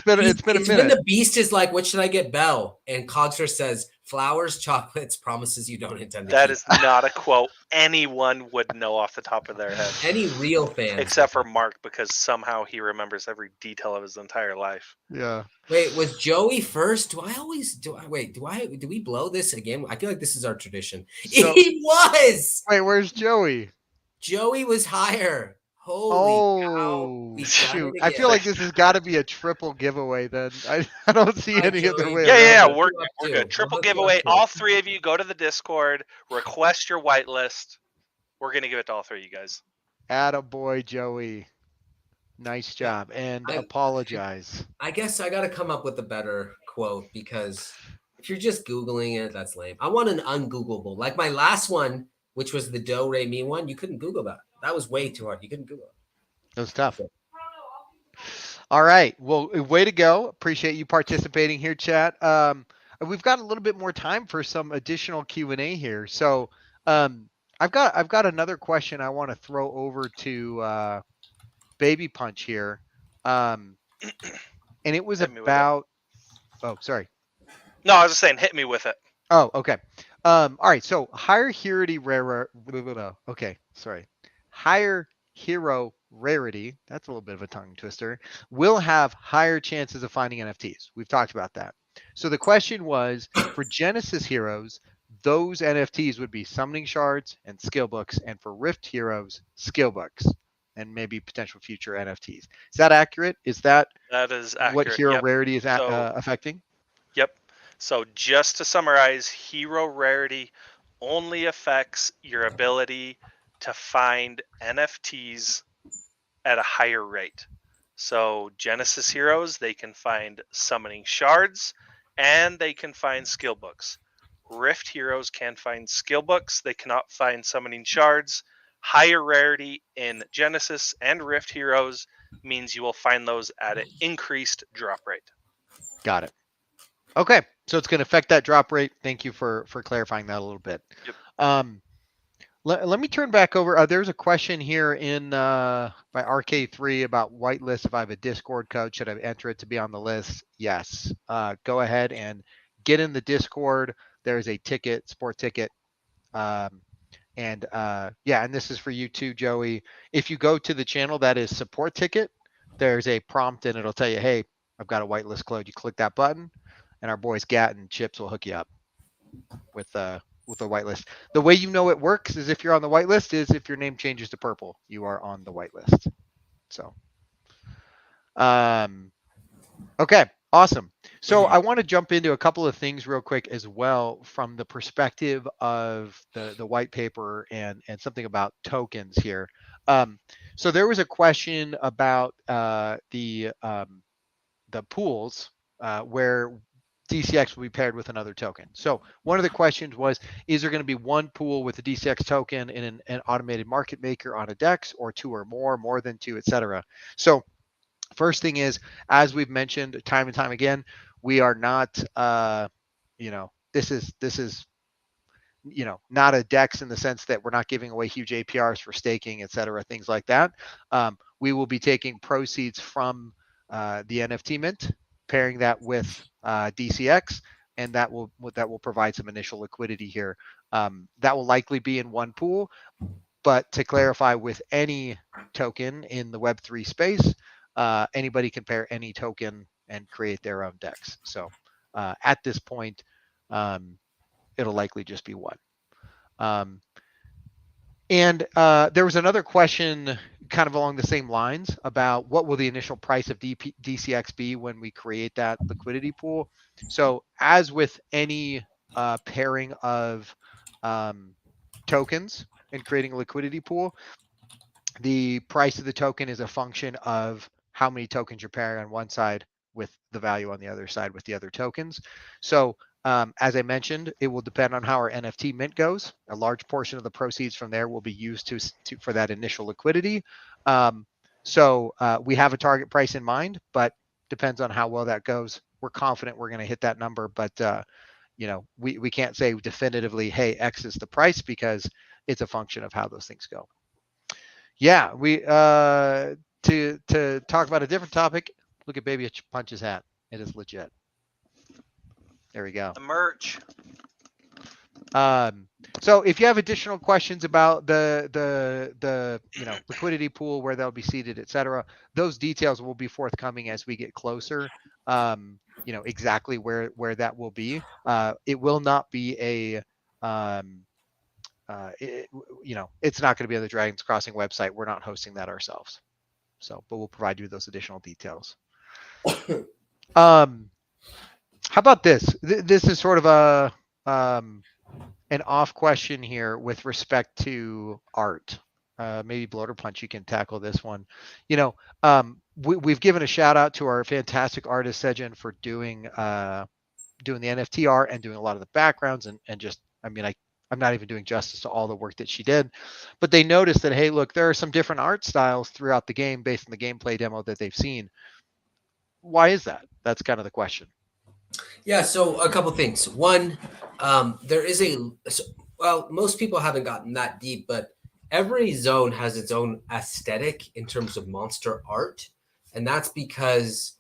been a minute. When the Beast is like, what should I get Bell? And Cogsworth says, flowers, chocolates, promises you don't intend to That keep. is not a quote anyone would know off the top of their head. Any real fans. Except for Mark, because somehow he remembers every detail of his entire life. Yeah. Wait, was Joey first? Do we blow this again? I feel like this is our tradition. So- He was. Wait, where's Joey? Joey was higher. Holy Oh, cow. We done shoot. it I again. feel like this has got to be a triple giveaway then. I don't see Hi, any other Joey. way Yeah, around it. we're Hook you up we're too. good. Triple We'll hook you up giveaway. too. All three of you go to the Discord, request your whitelist. We're gonna give it to all three of you guys. Attaboy, Joey. Nice Yeah, job. And I- apologize. I guess I got to come up with a better quote because if you're just Googling it, that's lame. I want an ungoogleable. Like my last one, which was the Do Re Mi one, you couldn't Google that. That was way too hard. You couldn't Google it. That was tough. All right. Well, way to go. Appreciate you participating here, chat. We've got a little bit more time for some additional Q&A here. So I've got another question I want to throw over to Baby Punch here. And it was Hit me with it. about, oh, sorry. No, I was just saying, hit me with it. Oh, okay. All right. So higher hero rarity. That's a little bit of a tongue twister. Will have higher chances of finding NFTs. We've talked about that. So the question was for Genesis heroes, those NFTs would be summoning shards and skill books, and for Rift heroes, skill books, and maybe potential future NFTs. Is that accurate? Is that That is accurate. what hero Yep. rarity is So- affecting? Yep. So just to summarize, hero rarity only affects your ability to find NFTs at a higher rate. So Genesis heroes, they can find summoning shards and they can find skill books. Rift heroes can find skill books, they cannot find summoning shards. Higher rarity in Genesis and Rift heroes means you will find those at an increased drop rate. Got it. Okay, so it's going to affect that drop rate. Thank you for clarifying that a little bit. Yep. Let me turn back over. There's a question here in by RK3 about whitelist. If I have a Discord code, should I enter it to be on the list? Yes. Go ahead and get in the Discord. There's a ticket, sport ticket. And this is for you too, Joey. If you go to the channel that is support ticket, there's a prompt and it'll tell you, hey, I've got a whitelist code. You click that button, and our boys Gat and Chips will hook you up with the whitelist. The way you know it works is if you're on the whitelist is if your name changes to purple, you are on the whitelist. So, okay, awesome. So I want to jump into a couple of things real quick as well from the perspective of the white paper and something about tokens here. So there was a question about the pools where DCX will be paired with another token. So one of the questions was, is there going to be one pool with a DCX token in an automated market maker on a DEX, or two or more than two, etc. So first thing is, as we've mentioned time and time again, we are not, this is not a DEX in the sense that we're not giving away huge APRs for staking, etc., things like that. We will be taking proceeds from the NFT mint, pairing that with DCX, and that will provide some initial liquidity here. That will likely be in one pool, but to clarify, with any token in the Web3 space, anybody can pair any token and create their own DEX. So at this point, it'll likely just be one. And there was another question kind of along the same lines about what will the initial price of DCX be when we create that liquidity pool. So as with any pairing of tokens and creating a liquidity pool, the price of the token is a function of how many tokens you're pairing on one side with the value on the other side with the other tokens. So as I mentioned, it will depend on how our NFT mint goes. A large portion of the proceeds from there will be used for that initial liquidity. So we have a target price in mind, but depends on how well that goes. We're confident we're going to hit that number, but we can't say definitively, hey, X is the price, because it's a function of how those things go. Yeah, we to talk about a different topic. Look at Baby Punch's hat. It is legit. There we go. The merch. So if you have additional questions about the liquidity pool, where they'll be seated, etc., those details will be forthcoming as we get closer. Exactly where that will be. It will not be a it's not going to be on the Dragons Crossing website. We're not hosting that ourselves. So, but we'll provide you with those additional details. How about this? This is sort of a an off question here with respect to art. Maybe Bloater Punch, you can tackle this one. We've given a shout out to our fantastic artist Sejan for doing the NFT art and doing a lot of the backgrounds and just, I'm not even doing justice to all the work that she did, but they noticed that, hey, look, there are some different art styles throughout the game based on the gameplay demo that they've seen. Why is that? That's kind of the question. Yeah, so a couple things. One, there is most people haven't gotten that deep, but every zone has its own aesthetic in terms of monster art. And that's because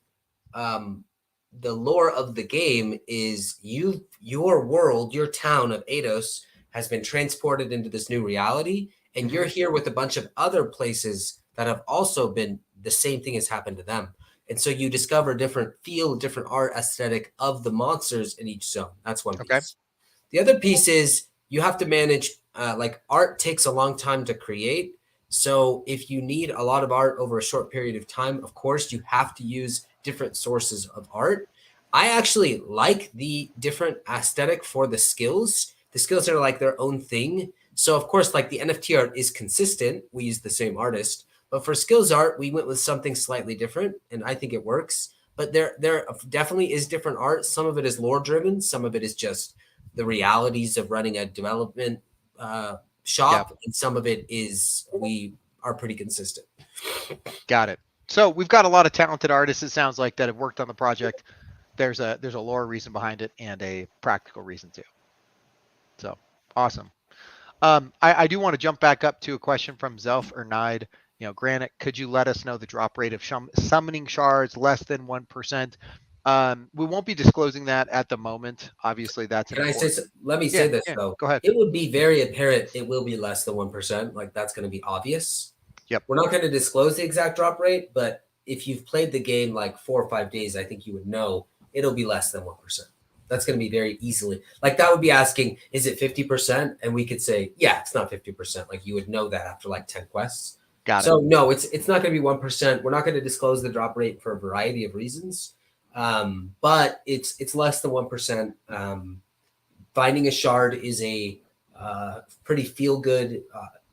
the lore of the game is your world, your town of Eidos has been transported into this new reality. And you're here with a bunch of other places that have also been, the same thing has happened to them. And so you discover different art aesthetic of the monsters in each zone. That's one piece. Okay. The other piece is you have to manage, art takes a long time to create. So if you need a lot of art over a short period of time, of course, you have to use different sources of art. I actually like the different aesthetic for the skills. The skills are like their own thing. So of course, like the NFT art is consistent. We use the same artist. But for skills art, we went with something slightly different, and I think it works. But there definitely is different art. Some of it is lore driven. Some of it is just the realities of running a development shop, Yep. and some of it is we are pretty consistent. Got it. So we've got a lot of talented artists, it sounds like, that have worked on the project. There's a lore reason behind it and a practical reason too. So awesome. I do want to jump back up to a question from Zelf or Nide. Granite, could you let us know the drop rate of summoning shards less than 1%? We won't be disclosing that at the moment. Obviously, that's Can I say? Let me say this though. Go ahead. It would be very apparent. It will be less than 1%. Like that's going to be obvious. Yep. We're not going to disclose the exact drop rate, but if you've played the game like 4 or 5 days, I think you would know it'll be less than 1%. That's going to be very easily. Like that would be asking, is it 50%? And we could say, yeah, it's not 50%. Like you would know that after like 10 quests. Got it. So no, it's not going to be 1%. We're not going to disclose the drop rate for a variety of reasons, but it's less than 1%. Finding a shard is a pretty feel good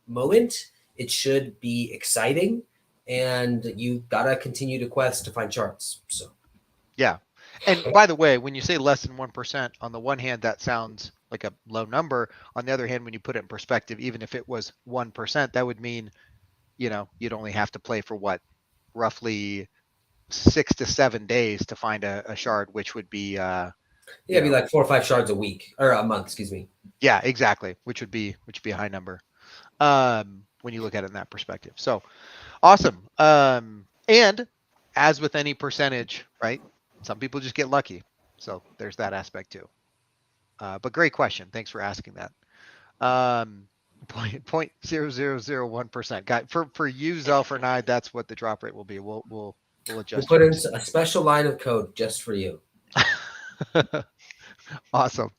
moment. It should be exciting, and you gotta continue to quest to find shards. So yeah. And by the way, when you say less than 1%, on the one hand, that sounds like a low number. On the other hand, when you put it in perspective, even if it was 1%, that would mean, you'd only have to play for roughly 6 to 7 days to find a shard, which would be it'd be like 4 or 5 shards a week or a month, excuse me. Yeah, exactly. Which would be a high number when you look at it in that perspective. So awesome. And as with any percentage, right? Some people just get lucky. So there's that aspect too. But great question. Thanks for asking that. 0.0001%. Got for you, Zelf or Nide, that's what the drop rate will be. We'll adjust. We'll put in a special line of code just for you. Awesome.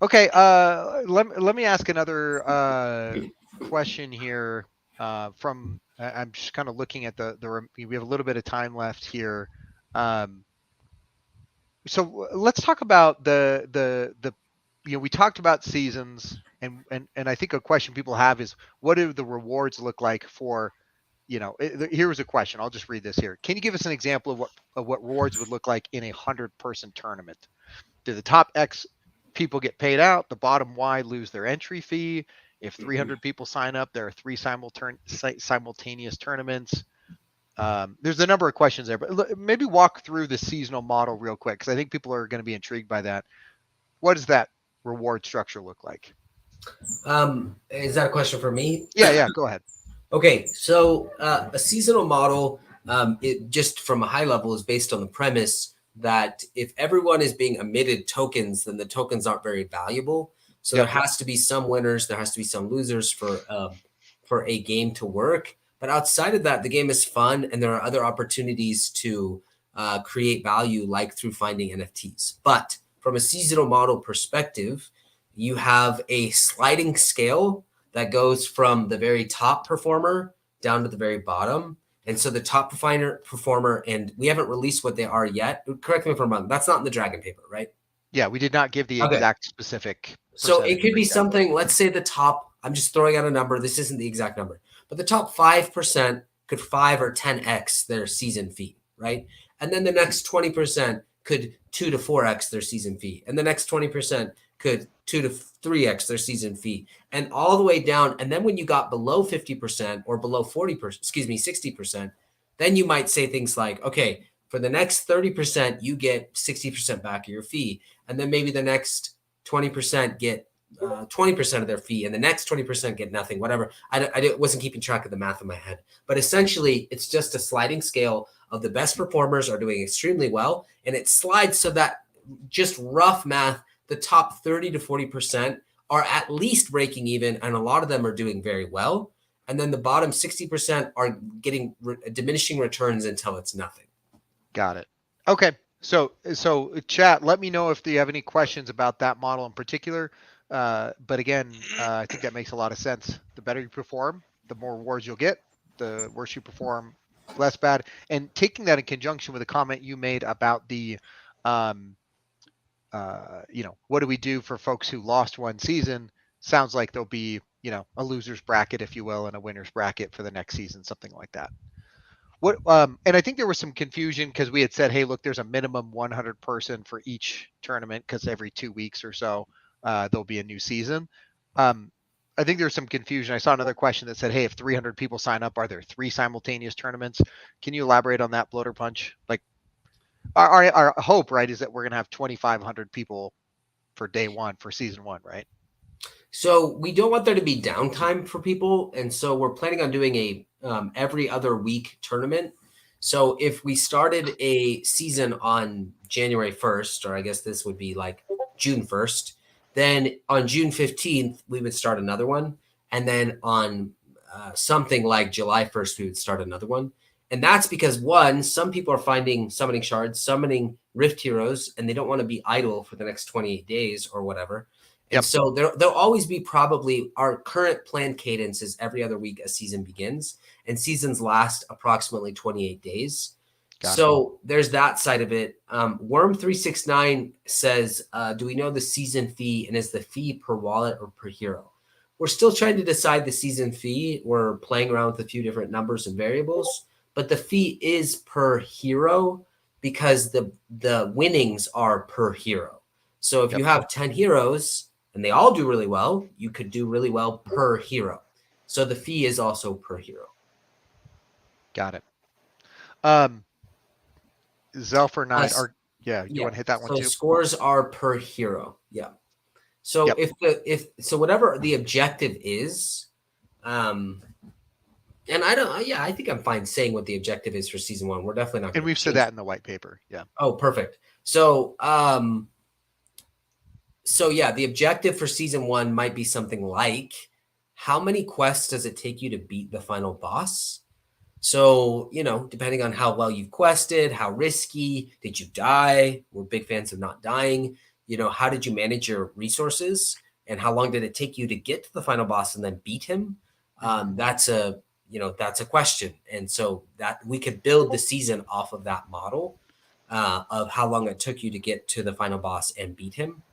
Okay. Let me ask another question here. I'm just kind of looking at we have a little bit of time left here. So let's talk about we talked about seasons, and I think a question people have is, what do the rewards look like for, here was a question. I'll just read this here. Can you give us an example of what rewards would look like in a 100-person tournament? Do the top X people get paid out? The bottom Y lose their entry fee? If 300 people sign up, there are 3 simultaneous tournaments. There's a number of questions there, but maybe walk through the seasonal model real quick, because I think people are going to be intrigued by that. What does that reward structure look like? Is that a question for me? Yeah, go ahead. Okay, so a seasonal model, it just from a high level is based on the premise that if everyone is being emitted tokens, then the tokens aren't very valuable. So Yep. there has to be some winners, there has to be some losers for a game to work. But outside of that, the game is fun, and there are other opportunities to create value, like through finding NFTs. But from a seasonal model perspective, you have a sliding scale that goes from the very top performer down to the very bottom. And so the top performer, and we haven't released what they are yet. Correct me if I'm wrong. That's not in the Dragon paper, right? Yeah, we did not give the Okay. exact specific. So it could be breakdown. something, let's say the top, I'm just throwing out a number. This isn't the exact number, but the top 5% could 5 or 10x their season fee, right? And then the next 20% could 2 to 4x their season fee. And the next 20% could 2 to 3x their season fee, and all the way down. And then when you got below 50% or below 40%, 60%, then you might say things like, okay, for the next 30%, you get 60% back of your fee. And then maybe the next 20% get 20% of their fee, and the next 20% get nothing, whatever. I wasn't keeping track of the math in my head. But essentially, it's just a sliding scale of the best performers are doing extremely well. And it slides so that, just rough math, the top 30 to 40% are at least breaking even, and a lot of them are doing very well. And then the bottom 60% are getting diminishing returns until it's nothing. Got it. Okay. So chat, let me know if you have any questions about that model in particular. But again, I think that makes a lot of sense. The better you perform, the more rewards you'll get. The worse you perform, less bad. And taking that in conjunction with a comment you made about the, what do we do for folks who lost one season? Sounds like there'll be, a loser's bracket, if you will, and a winner's bracket for the next season, something like that. And I think there was some confusion because we had said, hey, look, there's a minimum 100 person for each tournament because every 2 weeks or so there'll be a new season. I think there's some confusion. I saw another question that said, hey, if 300 people sign up, are there 3 simultaneous tournaments? Can you elaborate on that, Bloater Punch? Like our hope, right, is that we're going to have 2,500 people for day one for season 1, right? So we don't want there to be downtime for people. And so we're planning on doing a every other week tournament. So if we started a season on January 1st, or I guess this would be like June 1st, then on June 15th, we would start another one. And then on something like July 1st, we would start another one. And that's because, one, some people are finding summoning shards, summoning rift heroes, and they don't want to be idle for the next 28 days or whatever. And so there'll always be, probably our current planned cadence is every other week a season begins, and seasons last approximately 28 days. So there's that side of it. Worm369 says, do we know the season fee, and is the fee per wallet or per hero? We're still trying to decide the season fee. We're playing around with a few different numbers and variables, but the fee is per hero because the winnings are per hero. So if you have 10 heroes and they all do really well, you could do really well per hero. So the fee is also per hero. Got it. Zelfer 9, you want to hit that one too? So scores are per hero. Yeah. So if whatever the objective is, and I think I'm fine saying what the objective is for season 1. We're definitely not. And we've said that in the white paper. Yeah. Oh, perfect. So, the objective for season 1 might be something like, how many quests does it take you to beat the final boss? So, depending on how well you've quested, how risky, did you die? We're big fans of not dying. How did you manage your resources, and how long did it take you to get to the final boss and then beat him? That's a question. And so that we could build the season off of that model of how long it took you to get to the final boss and beat him.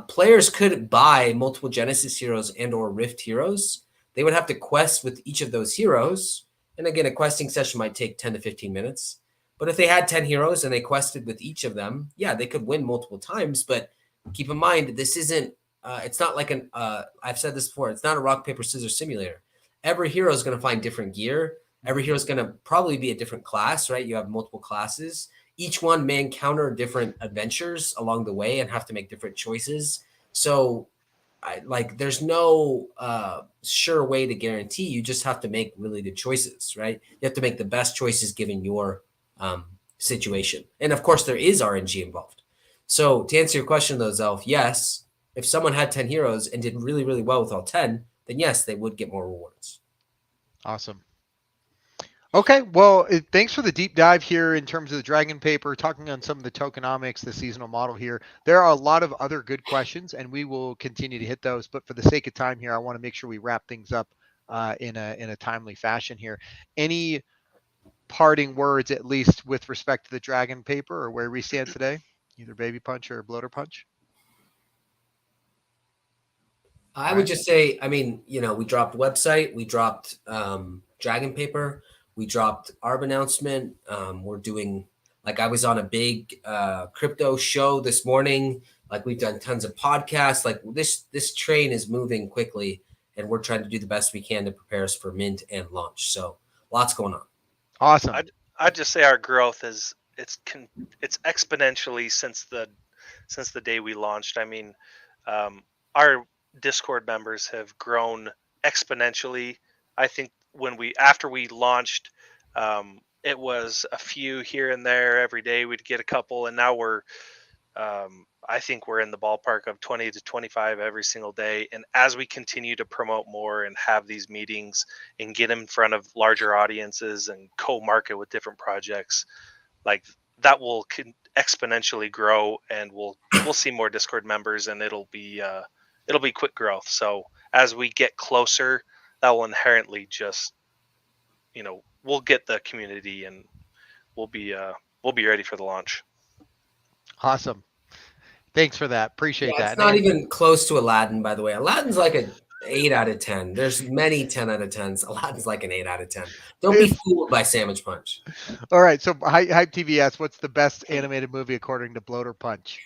Players could buy multiple Genesis heroes and or Rift heroes. They would have to quest with each of those heroes. And again, a questing session might take 10 to 15 minutes. But if they had 10 heroes and they quested with each of them, they could win multiple times. But keep in mind, this isn't, it's not like I've said this before, it's not a rock, paper, scissors simulator. Every hero is going to find different gear. Every hero is going to probably be a different class, right? You have multiple classes. Each one may encounter different adventures along the way and have to make different choices. So there's no sure way to guarantee. You just have to make really good choices, right? You have to make the best choices given your situation. And of course, there is RNG involved. So to answer your question, though, Zelf, yes, if someone had 10 heroes and did really, really well with all 10, then yes, they would get more rewards. Awesome. Okay, well, thanks for the deep dive here in terms of the Dragon Paper, talking on some of the tokenomics, the seasonal model here. There are a lot of other good questions, and we will continue to hit those. But for the sake of time here, I want to make sure we wrap things up in a timely fashion here. Any parting words, at least with respect to the Dragon Paper or where we stand today, either Baby Punch or Bloater Punch? I would just say, I mean, we dropped website, we dropped Dragon Paper, we dropped ARB announcement. We're doing, like, I was on a big crypto show this morning. Like, we've done tons of podcasts. Like, this train is moving quickly, and we're trying to do the best we can to prepare us for mint and launch. So lots going on. Awesome. I'd just say our growth is it's exponentially since the day we launched. I mean, our Discord members have grown exponentially. I think after we launched, it was a few here and there every day. We'd get a couple, and now I think we're in the ballpark of 20 to 25 every single day. And as we continue to promote more and have these meetings and get in front of larger audiences and co-market with different projects, like that will exponentially grow, and we'll see more Discord members, and it'll be quick growth. So as we get closer, that will inherently just, we'll get the community, and we'll be ready for the launch. Awesome. Thanks for that. Appreciate that. It's not even close to Aladdin, by the way. Aladdin's like an 8 out of 10. There's many 10 out of 10s. Aladdin's like an 8 out of 10. Don't be fooled by Sandwich Punch. All right. So Hype TV asks, what's the best animated movie according to Bloater Punch?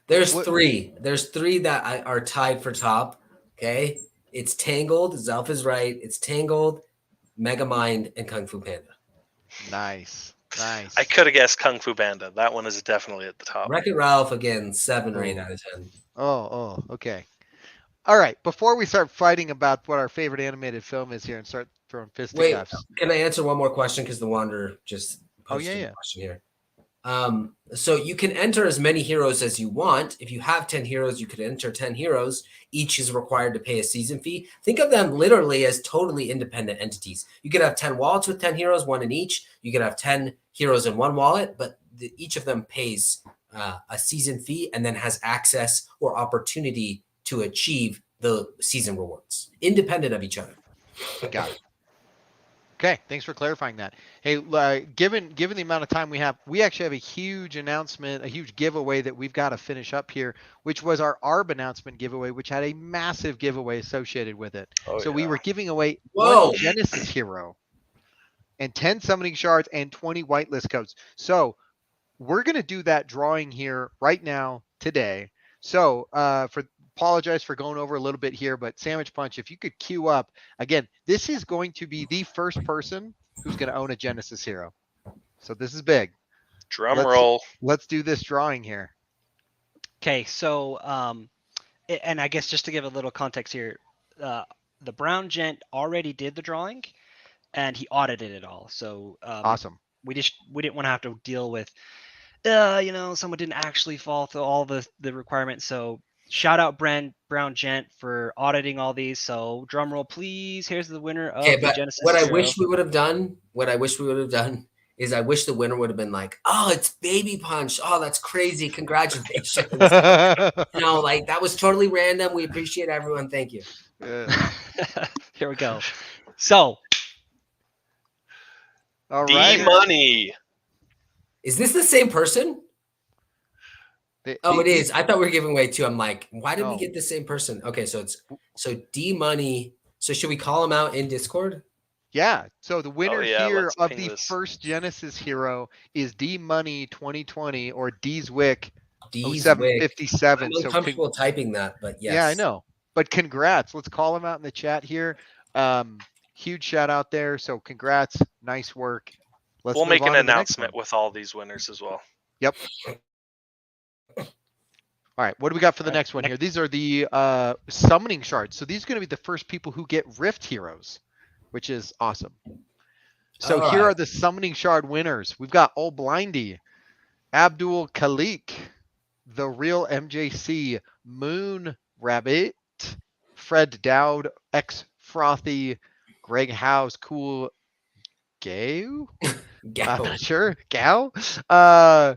There's three. There's three that are tied for top. Okay. It's Tangled. Zelf is right. It's Tangled, Megamind, and Kung Fu Panda. Nice. I could have guessed Kung Fu Panda. That one is definitely at the top. Wreck-It Ralph, again, 7 or 8 out of 10. Oh, okay. All right. Before we start fighting about what our favorite animated film is here and start throwing fisticuffs. Can I answer one more question? Because the Wanderer just posted a question here. So you can enter as many heroes as you want. If you have 10 heroes, you could enter 10 heroes. Each is required to pay a season fee. Think of them literally as totally independent entities. You could have 10 wallets with 10 heroes, one in each. You could have 10 heroes in one wallet, but each of them pays a season fee and then has access or opportunity to achieve the season rewards, independent of each other. Got it. Okay, thanks for clarifying that. Hey, given the amount of time we have, we actually have a huge announcement, a huge giveaway that we've got to finish up here, which was our ARB announcement giveaway, which had a massive giveaway associated with it. We were giving away one Genesis hero and 10 summoning shards and 20 whitelist codes. So we're going to do that drawing here right now today. So apologize for going over a little bit here, but Sandwich Punch, if you could queue up again, this is going to be the first person who's going to own a Genesis hero. So this is big. Drum roll. Let's do this drawing here. Okay, so and I guess just to give a little context here, the brown gent already did the drawing, and he audited it all. So awesome. We didn't want to have to deal with, someone didn't actually fall through all the requirements. So shout out Brown Gent for auditing all these. So drum roll, please. Here's the winner of the Genesis. What I wish we would have done is I wish the winner would have been like, oh, it's Baby Punch. Oh, that's crazy. Congratulations. Like that was totally random. We appreciate everyone. Thank you. Here we go. So. All right. D-Money. Is this the same person? It is. I thought we were giving away two. I'm like, why did we get the same person? Okay, so D-Money. So should we call him out in Discord? Yeah. So the winner here of the this first Genesis hero is D-Money 2020 or Dzwick 0757. I'm uncomfortable typing that, but yes. Yeah, I know. But congrats. Let's call him out in the chat here. Huge shout out there. So congrats. Nice work. We'll make an announcement with all these winners as well. Yep. All right, what do we got for the next one here? These are the summoning shards. So these are going to be the first people who get Rift heroes, which is awesome. So All here right. are the summoning shard winners. We've got Old Blindy, Abdul Khalik, the real MJC, Moon Rabbit, Fred Dowd, X Frothy, Greg House, Cool Gao. I'm Go. not sure. Gal. Uh,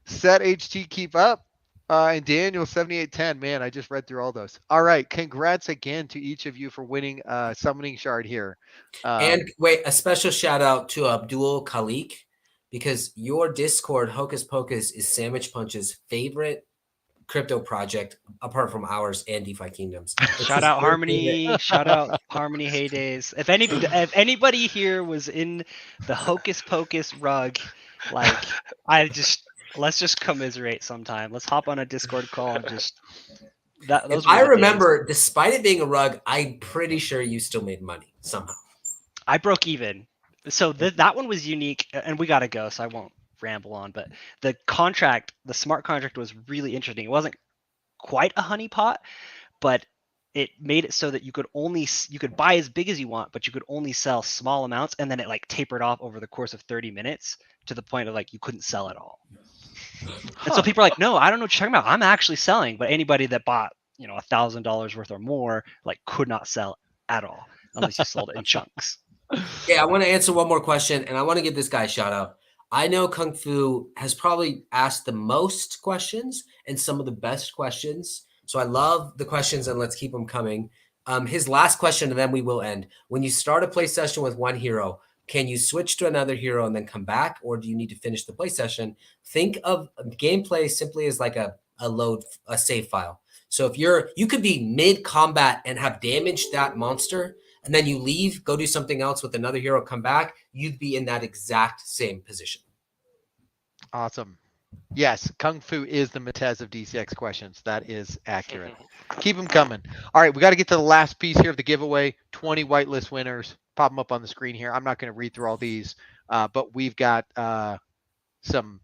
Set HT keep up. And Daniel 7810. Man, I just read through all those. All right. Congrats again to each of you for winning Summoning Shard here. And wait, a special shout out to Abdul Khalik, because your Discord, Hocus Pocus, is Sandwich Punch's favorite crypto project, apart from ours and DeFi Kingdoms. It's Shout his out third favorite. Harmony. Shout out Harmony heydays. If anybody here was in the Hocus Pocus rug, like let's just commiserate sometime. Let's hop on a Discord call and just If those were I the days. remember, despite it being a rug, I'm pretty sure you still made money somehow. I broke even. So that one was unique, and we gotta go, so I won't ramble on. But the smart contract was really interesting. It wasn't quite a honeypot, but it made it so that you could buy as big as you want, but you could only sell small amounts, and then it like tapered off over the course of 30 minutes to the point of like you couldn't sell at all. And so people are like, no, I don't know what you're talking about. I'm actually selling. But anybody that bought, $1,000 worth or more, like could not sell at all unless you sold it in chunks. Yeah, I want to answer one more question, and I want to give this guy a shout out. I know Kung Fu has probably asked the most questions and some of the best questions. So I love the questions, and let's keep them coming. His last question, and then we will end. When you start a play session with one hero, can you switch to another hero and then come back, or do you need to finish the play session? Think of gameplay simply as like a save file. So if you could be mid combat and have damaged that monster, and then you leave, go do something else with another hero, come back, you'd be in that exact same position. Awesome. Yes, Kung Fu is the Matez of DCX questions. That is accurate. Keep them coming. All right, we got to get to the last piece here of the giveaway. 20 whitelist winners. Pop them up on the screen here. I'm not going to read through all these, but we've got some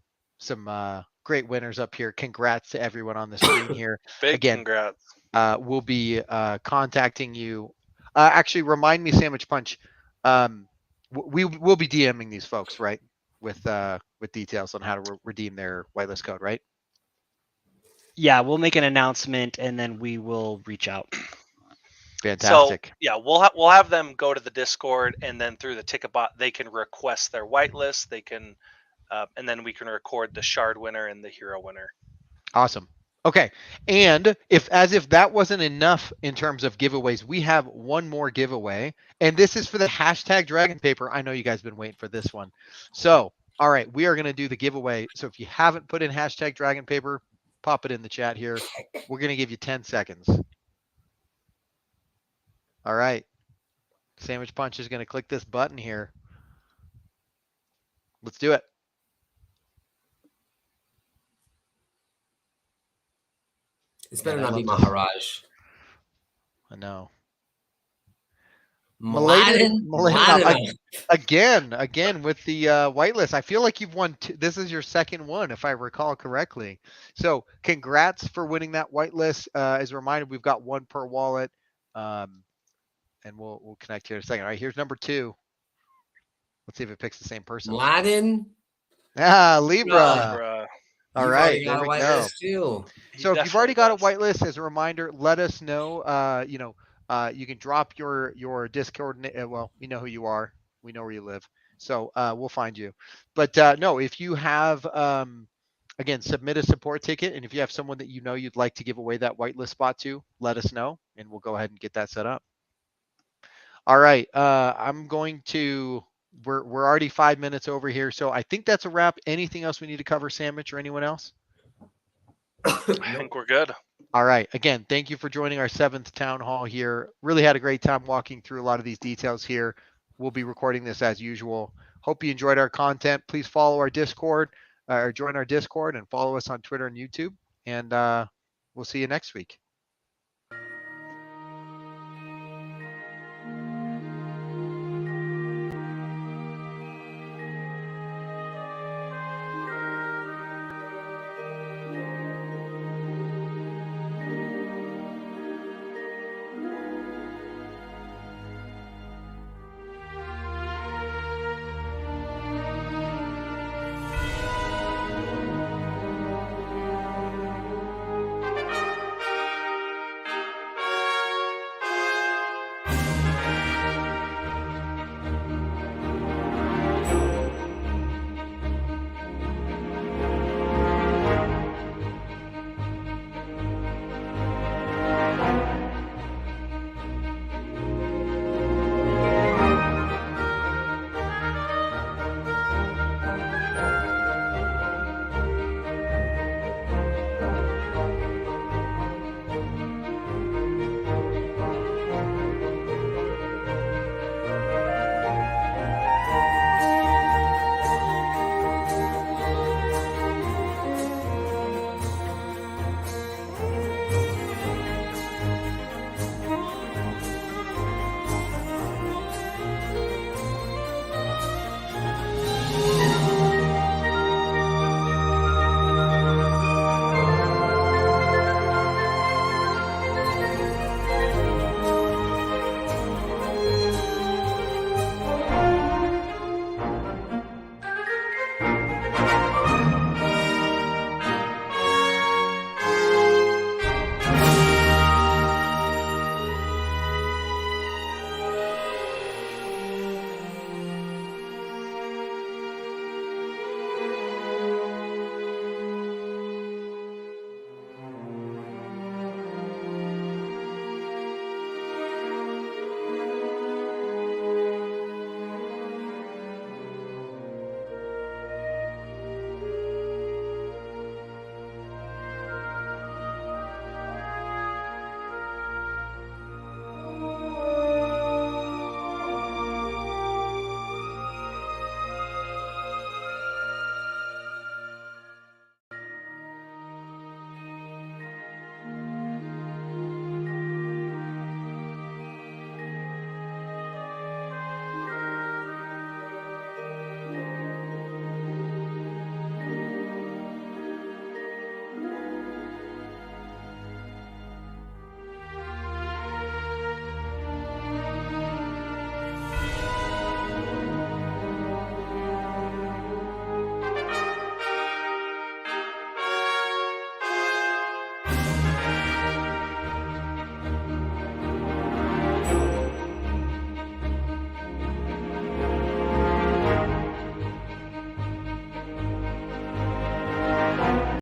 great winners up here. Congrats to everyone on the screen here. Big Again, congrats. we'll be contacting you. Actually, remind me, Sandwich Punch. We will be DMing these folks, right? With details on how to redeem their whitelist code, right? Yeah, we'll make an announcement and then we will reach out. Fantastic. So yeah, we'll have them go to the Discord, and then through the ticket bot they can request their whitelist. They can, and then we can record the shard winner and the hero winner. Awesome. Okay, and if that wasn't enough in terms of giveaways, we have one more giveaway, and this is for the hashtag Dragon Paper. I know you guys have been waiting for this one. So, all right, we are going to do the giveaway. So if you haven't put in hashtag Dragon Paper, pop it in the chat here. We're going to give you 10 seconds. All right. Sandwich Punch is going to click this button here. Let's do it. It's better Man, I not be love this. Maharaj. I know. Mladen. Again with the whitelist. I feel like you've won. This is your second one, if I recall correctly. So congrats for winning that whitelist. As a reminder, we've got one per wallet, and we'll connect here in a second. All right, here's number 2. Let's see if it picks the same person. Mladen. Libra. All right, there we go. Too. So if you've already got a whitelist, as a reminder, let us know. You can drop your Discord. Well, we know who you are. We know where you live. So we'll find you. But no, if you have, again, submit a support ticket. And if you have someone that you know you'd like to give away that whitelist spot to, let us know. And we'll go ahead and get that set up. All right. We're already 5 minutes over here. So I think that's a wrap. Anything else we need to cover, Sandwich, or anyone else? I think we're good. All right. Again, thank you for joining our 7th town hall here. Really had a great time walking through a lot of these details here. We'll be recording this as usual. Hope you enjoyed our content. Please follow our Discord, or join our Discord, and follow us on Twitter and YouTube. And we'll see you next week.